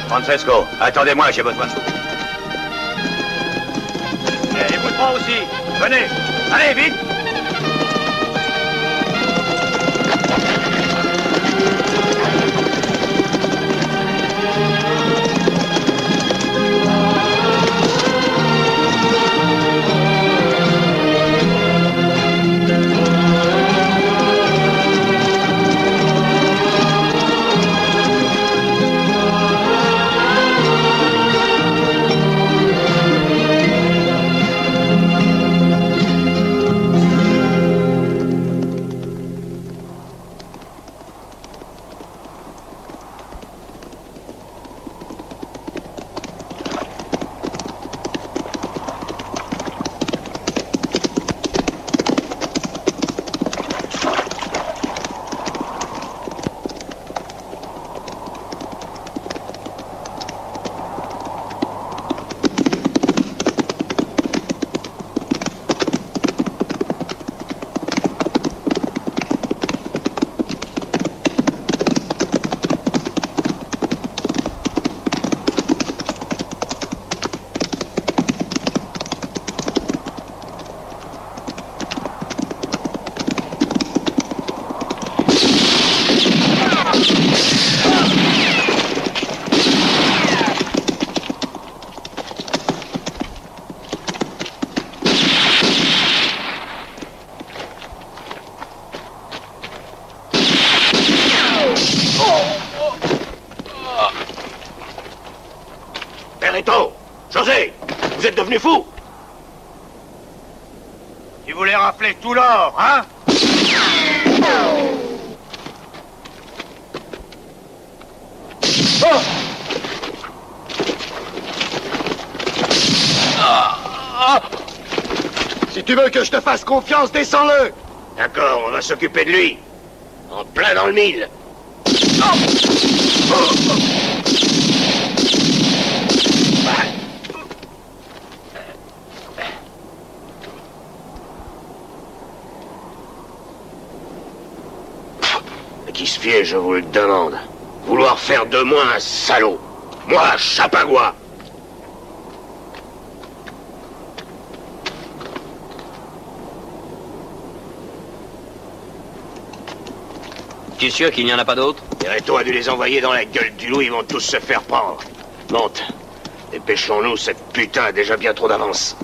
Francesco, attendez-moi, j'ai besoin de vous. Et vous trois aussi, venez, allez, vite! José, vous êtes devenu fou? Tu voulais rafler tout l'or, hein? Oh! Si tu veux que je te fasse confiance, descends-le. D'accord, on va s'occuper de lui. En plein dans le mille. Qui se fiait, je vous le demande. Vouloir faire de moi un salaud. Moi, Chapagua. Tu es sûr qu'il n'y en a pas d'autres? Reto a dû les envoyer dans la gueule du loup, ils vont tous se faire prendre. Monte. Dépêchons-nous, cette putain a déjà bien trop d'avance.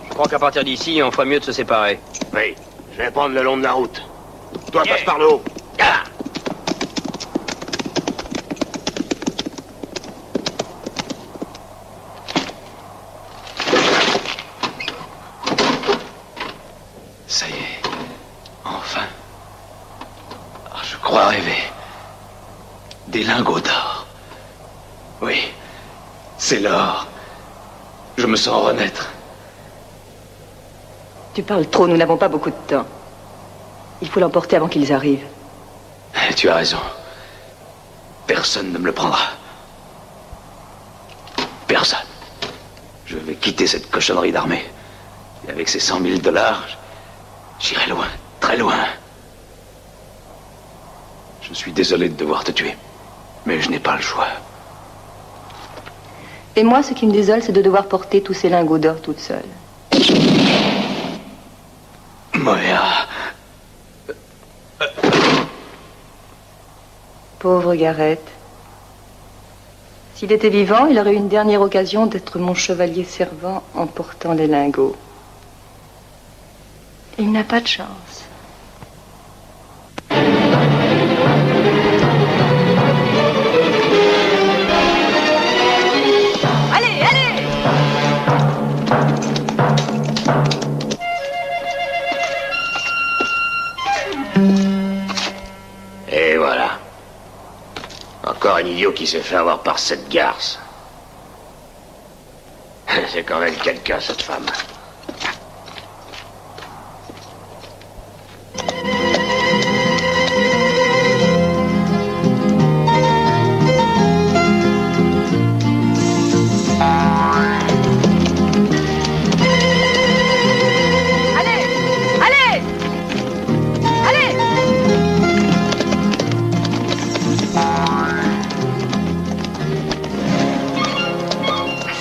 Je crois qu'à partir d'ici, on ferait mieux de se séparer. Oui, je vais prendre le long de la route. Toi, passe par le haut. Ah! Ça y est. Enfin. Ah, je crois rêver. Des lingots d'or. Oui. C'est l'or. Je me sens renaître. Tu parles trop, nous n'avons pas beaucoup de temps. Il faut l'emporter avant qu'ils arrivent. Tu as raison. Personne ne me le prendra. Personne. Je vais quitter cette cochonnerie d'armée. Et avec ces 100 000 $, j'irai loin, très loin. Je suis désolé de devoir te tuer, mais je n'ai pas le choix. Et moi, ce qui me désole, c'est de devoir porter tous ces lingots d'or toute seule. Mohéra. Pauvre Gareth. S'il était vivant, il aurait eu une dernière occasion d'être mon chevalier servant en portant les lingots. Il n'a pas de chance. Allez, allez! un idiot qui s'est fait avoir par cette garce. C'est quand même quelqu'un, cette femme.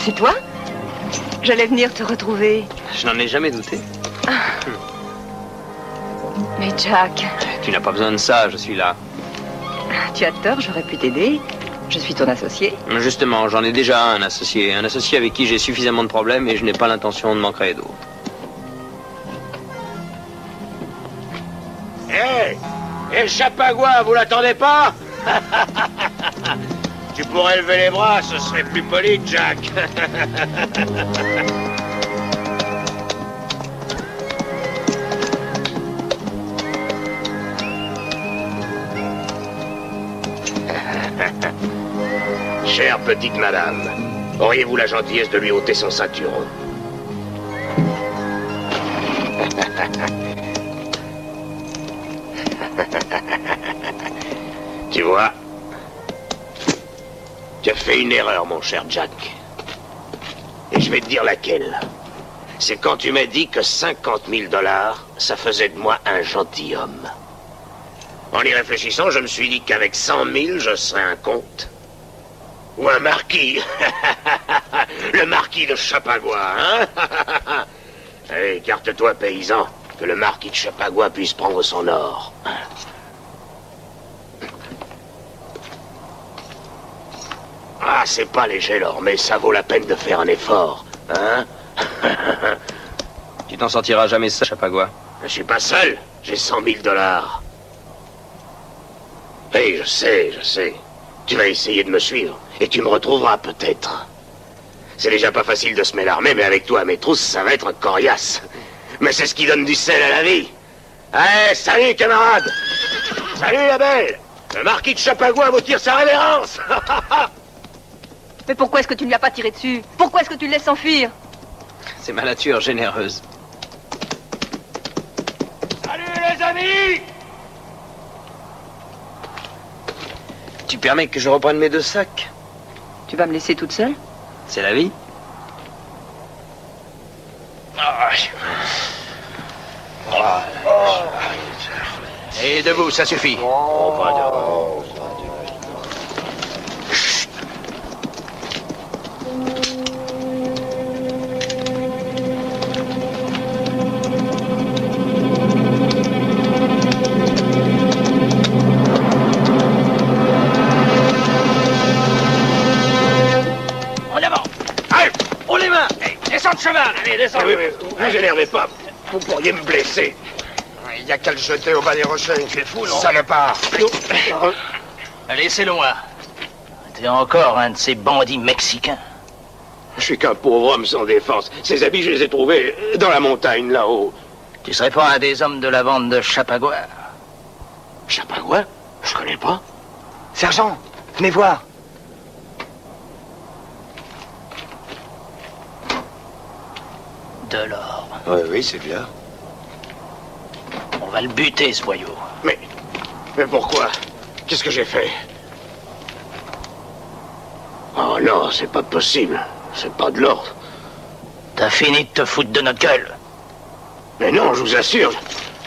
C'est toi? J'allais venir te retrouver. Je n'en ai jamais douté. Mais Jack... Tu n'as pas besoin de ça, je suis là. Tu as tort, j'aurais pu t'aider. Je suis ton associé. Justement, j'en ai déjà un associé. Un associé avec qui j'ai suffisamment de problèmes et je n'ai pas l'intention de m'en créer d'autres. Hé! Et Chapagua, vous l'attendez pas? Tu pourrais lever les bras, ce serait plus poli, Jack. Chère petite madame, auriez-vous la gentillesse de lui ôter son ceinturon? Tu vois, tu as fait une erreur, mon cher Jack. Et je vais te dire laquelle. C'est quand tu m'as dit que 50 000 $, ça faisait de moi un gentilhomme. En y réfléchissant, je me suis dit qu'avec 100 000, je serais un comte. Ou un marquis. Le marquis de Chapagua, hein? Allez, écarte-toi, paysan, que le marquis de Chapagua puisse prendre son or. Ah, c'est pas léger, l'or, mais ça vaut la peine de faire un effort, hein? Tu t'en sortiras jamais ça, Chapagua. Je suis pas seul, j'ai 100 000 $. Oui, je sais. Tu vas essayer de me suivre, et tu me retrouveras peut-être. C'est déjà pas facile de se mêler l'armée, mais avec toi à mes trousses, ça va être coriace. Mais c'est ce qui donne du sel à la vie. Allez, salut, camarade! Salut, la belle! Le marquis de Chapagua vous tire sa révérence! Mais pourquoi est-ce que tu ne lui as pas tiré dessus? Pourquoi est-ce que tu le laisses s'enfuir? C'est ma nature généreuse. Salut, les amis! Tu permets que je reprenne mes 2 sacs? Tu vas me laisser toute seule? C'est la vie. Et debout, ça suffit. Descends de cheval, allez, descends. Oui, vous énervez pas, vous pourriez me blesser. Il n'y a qu'à le jeter au bas des rochers. Tu es fou, non? Salopard. Allez, c'est loin. T'es encore un de ces bandits mexicains. Je suis qu'un pauvre homme sans défense. Ces habits, je les ai trouvés dans la montagne, là-haut. Tu serais pas un des hommes de la bande de Chapagua? Chapagua? Je connais pas. Sergent, venez voir. De l'or. Oui, c'est bien. On va le buter, ce voyou. Mais pourquoi? Qu'est-ce que j'ai fait? Oh non, c'est pas possible. C'est pas de l'or. T'as fini de te foutre de notre gueule. Mais non, je vous assure,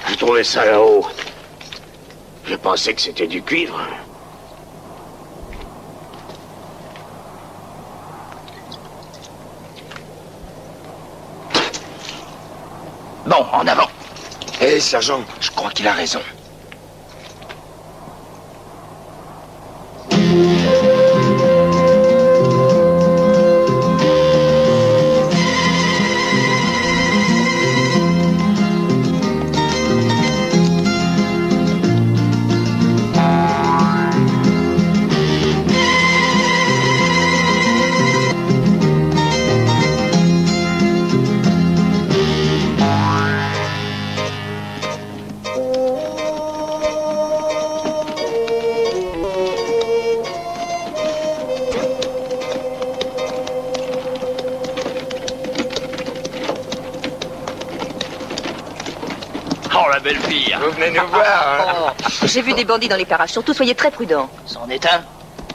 j'ai trouvé ça là-haut. Je pensais que c'était du cuivre. Bon, en avant. Hé, sergent, je crois qu'il a raison. belle fille. Vous venez nous voir, hein? J'ai vu des bandits dans les parages, surtout soyez très prudents. C'en est un.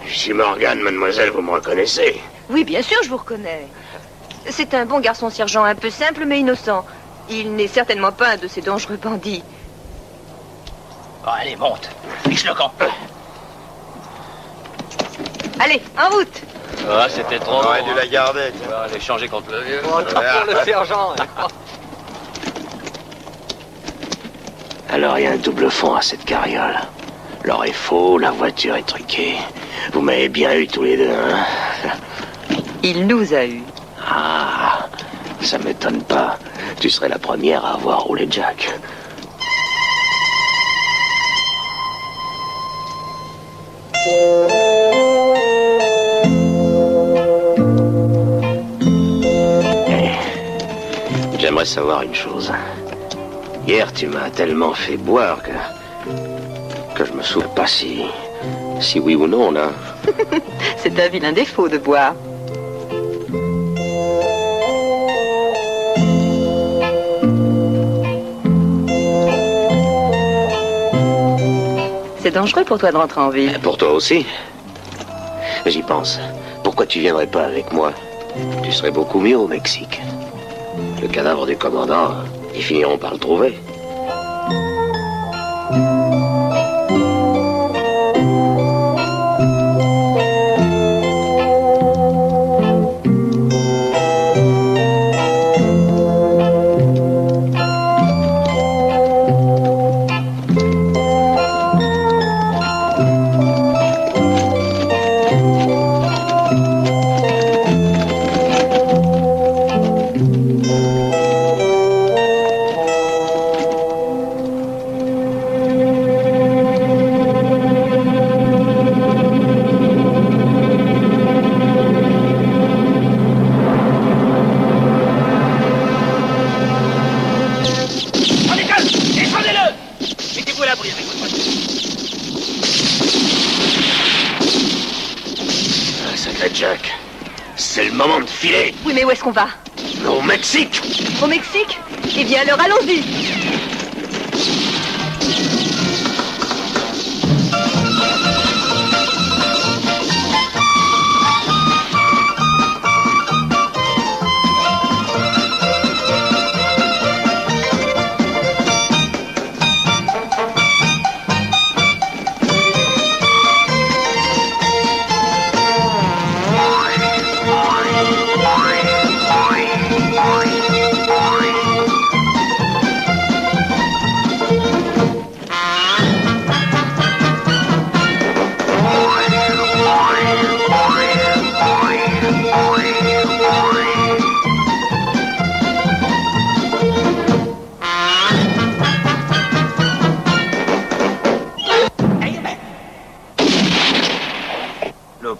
Je suis Morgane, mademoiselle, vous me reconnaissez? Oui, bien sûr, je vous reconnais. C'est un bon garçon sergent, un peu simple mais innocent. Il n'est certainement pas un de ces dangereux bandits. Bon, allez, monte. Fiche le camp. Allez, en route. Ah, c'était trop On aurait bon, dû la garder. On va l'échanger contre le vieux. Oh, tant pour le sergent. Alors il y a un double fond à cette carriole. L'or est faux, la voiture est truquée. Vous m'avez bien eu tous les deux, hein? Il nous a eus. Ah, ça m'étonne pas. Tu serais la première à avoir roulé Jack. J'aimerais savoir une chose. Hier, tu m'as tellement fait boire que je me souviens pas si oui ou non, là. C'est un vilain défaut de boire. C'est dangereux pour toi de rentrer en ville. Pour toi aussi. J'y pense. Pourquoi tu viendrais pas avec moi? Tu serais beaucoup mieux au Mexique. Le cadavre du commandant, ils finiront par le trouver. Jack, c'est le moment de filer. Oui, mais où est-ce qu'on va? Au Mexique. Au Mexique? Eh bien alors allons-y.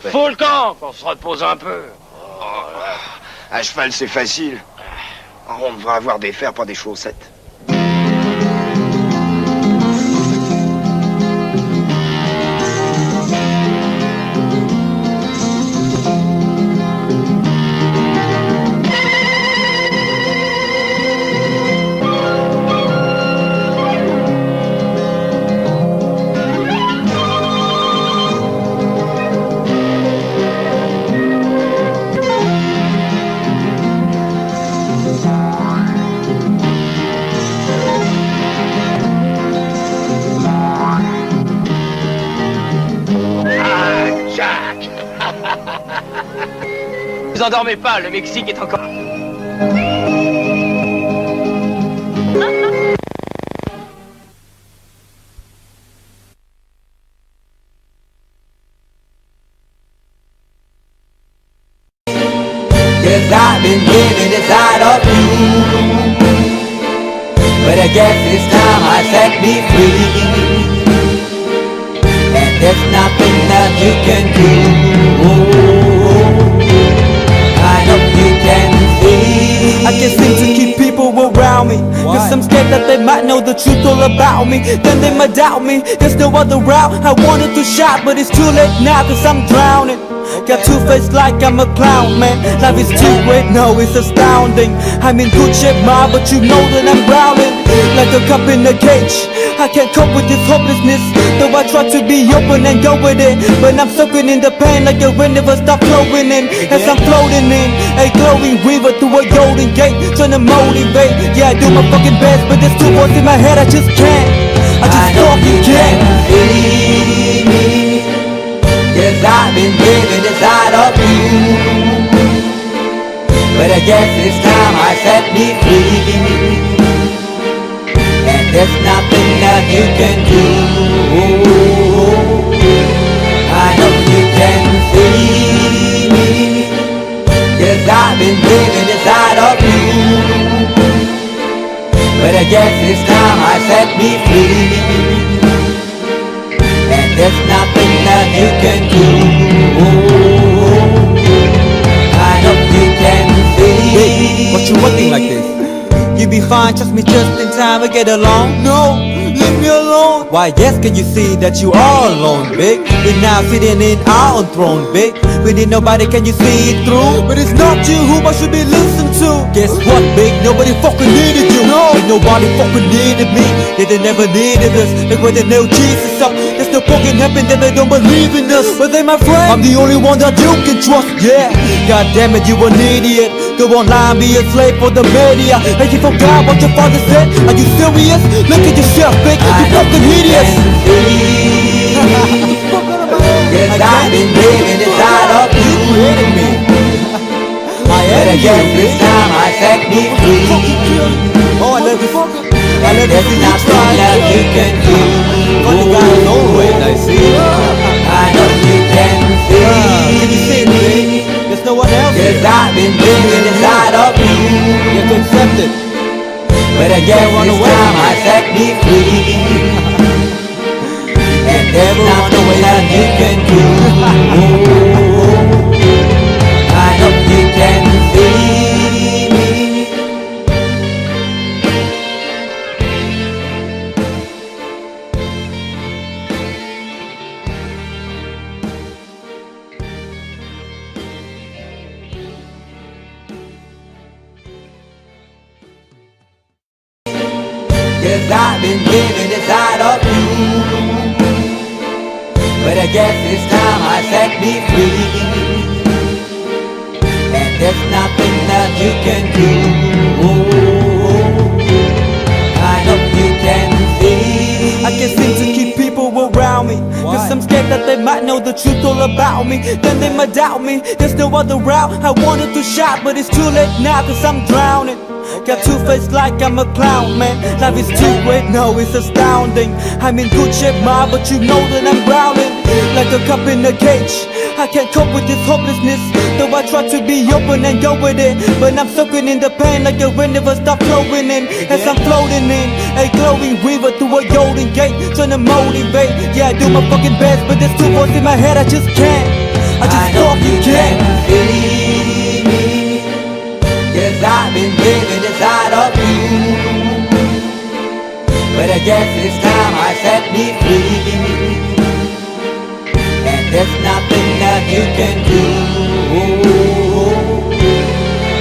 Faut le camp, qu'on se repose un peu. À cheval, c'est facile. On devrait avoir des fers, pas des chaussettes. Vous endormez pas, le Mexique est encore... Yes, I've been living inside of you, but I guess it's time I set me free, and there's nothing that you can do. I hope you can see. I can't seem to keep people around me, cause I'm scared that they might know the truth all about me. Then they might doubt me, there's no other route. I wanted to shout, but it's too late now cause I'm drowning. Got two face like I'm a clown, man. Life is too great, no, it's astounding. I'm in good shape, ma, but you know that I'm drowning like a cup in a cage. I can't cope with this hopelessness, though I try to be open and go with it. But I'm soaking in the pain like a wind never stop flowing in. As I'm floating in a glowing river through a golden gate, trying to motivate. Yeah, I do my fucking best, but there's two words in my head, I just can't. I just fucking can't. See me, 'cause I've been living inside of you. But I guess it's time I set me free. And there's nothing that you can do. I know you can see me, 'cause I've been living inside of you. But I guess it's time I set me free. And there's nothing that you can do. I know you can see. Babe, what you looking like this? You be fine, trust me, just in time we get along. No, leave me alone. Why yes, can you see that you are alone, big? We're now sitting in our own throne, big. We need nobody, can you see it through? But it's not you who I should be listening to. Guess what, big? Nobody fucking needed you. No, ain't nobody fucking needed me. Yeah, they never needed us. Like when they nailed Jesus up, there's no fucking heaven that they don't believe in us. But they my friend, I'm the only one that you can trust. Yeah, god damn it, you an idiot. Go online, be a slave for the media. And you forgot what your father said. Are you serious? Look at yourself, big. You fucking idiots. Cause I've been living inside of you. But I guess this time I set me free. Oh, I love this. I love this. There's nothing that you can do. Funny guy, no way, I see. I know you can see. Can you see me? There's no one else. Cause I've been living inside of you. You have to accept it. But I guess this time I set me free. And there's nothing that you can do. I hope you can see me. Cause I've been living inside of you. But I guess this time I set me free. And there's nothing that you can do. I hope you can see. I can't seem to keep people around me. Cause I'm scared that they might know the truth all about me. Then they might doubt me. There's no other route. I wanted to shout, but it's too late now cause I'm drowning. Got two face like I'm a clown, man. Life is too great, no, it's astounding. I'm in good shape, ma, but you know that I'm drowning like a cup in a cage. I can't cope with this hopelessness, though I try to be open and go with it. But I'm soaking in the pain like a wind never stop flowing in. As I'm floating in a glowing river through a golden gate, trying to motivate. Yeah, I do my fucking best, but there's two voices in my head, I just can't. I just fucking can't. Cause I've been living inside of you. But I guess this time I set me free. And there's nothing that you can do.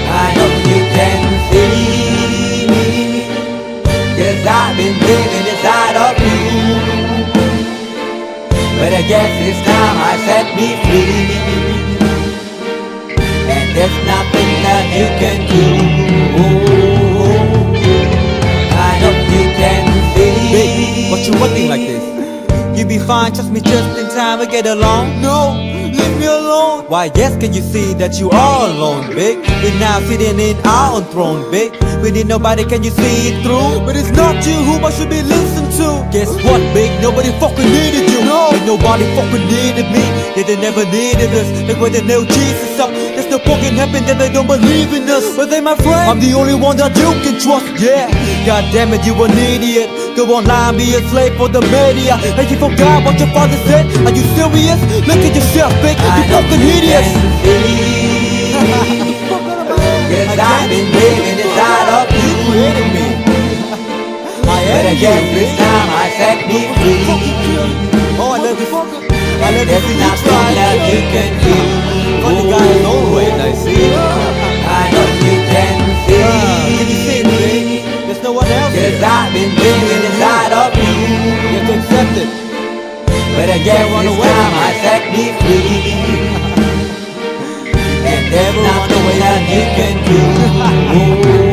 I hope you can see me. Cause I've been living inside of you. But I guess this time I set me free. And there's nothing that you can do. I hope you can see. Babe, what you looking like this? You be fine, trust me, just in time we get along. No, leave me alone. Why yes, can you see that you are alone, big? We're now sitting in our own throne, big. We need nobody, can you see it through? But it's not you who I should be listening to. Guess what, big? Nobody fucking needed you. No, ain't nobody fucking needed me. Yeah, they never needed us. Like when they nailed Jesus up, there's no fucking heaven that they don't believe in us. But they my friend, I'm the only one that you can trust. Yeah, god damn it, you an idiot. Go online, be a slave for the media. And you forgot what your father said. Are you serious? Look at yourself, big. You fucking idiots. Cause I've been living inside of you. But I guess this time I set me free. Oh, I love this. I love there's nothing that you can do. Funny guy is always I see. I know you can see. Can you see me? There's no one else. Cause I've been living inside of you. You have to accept it. But I guess this time I set me free. And there's nothing that you can do.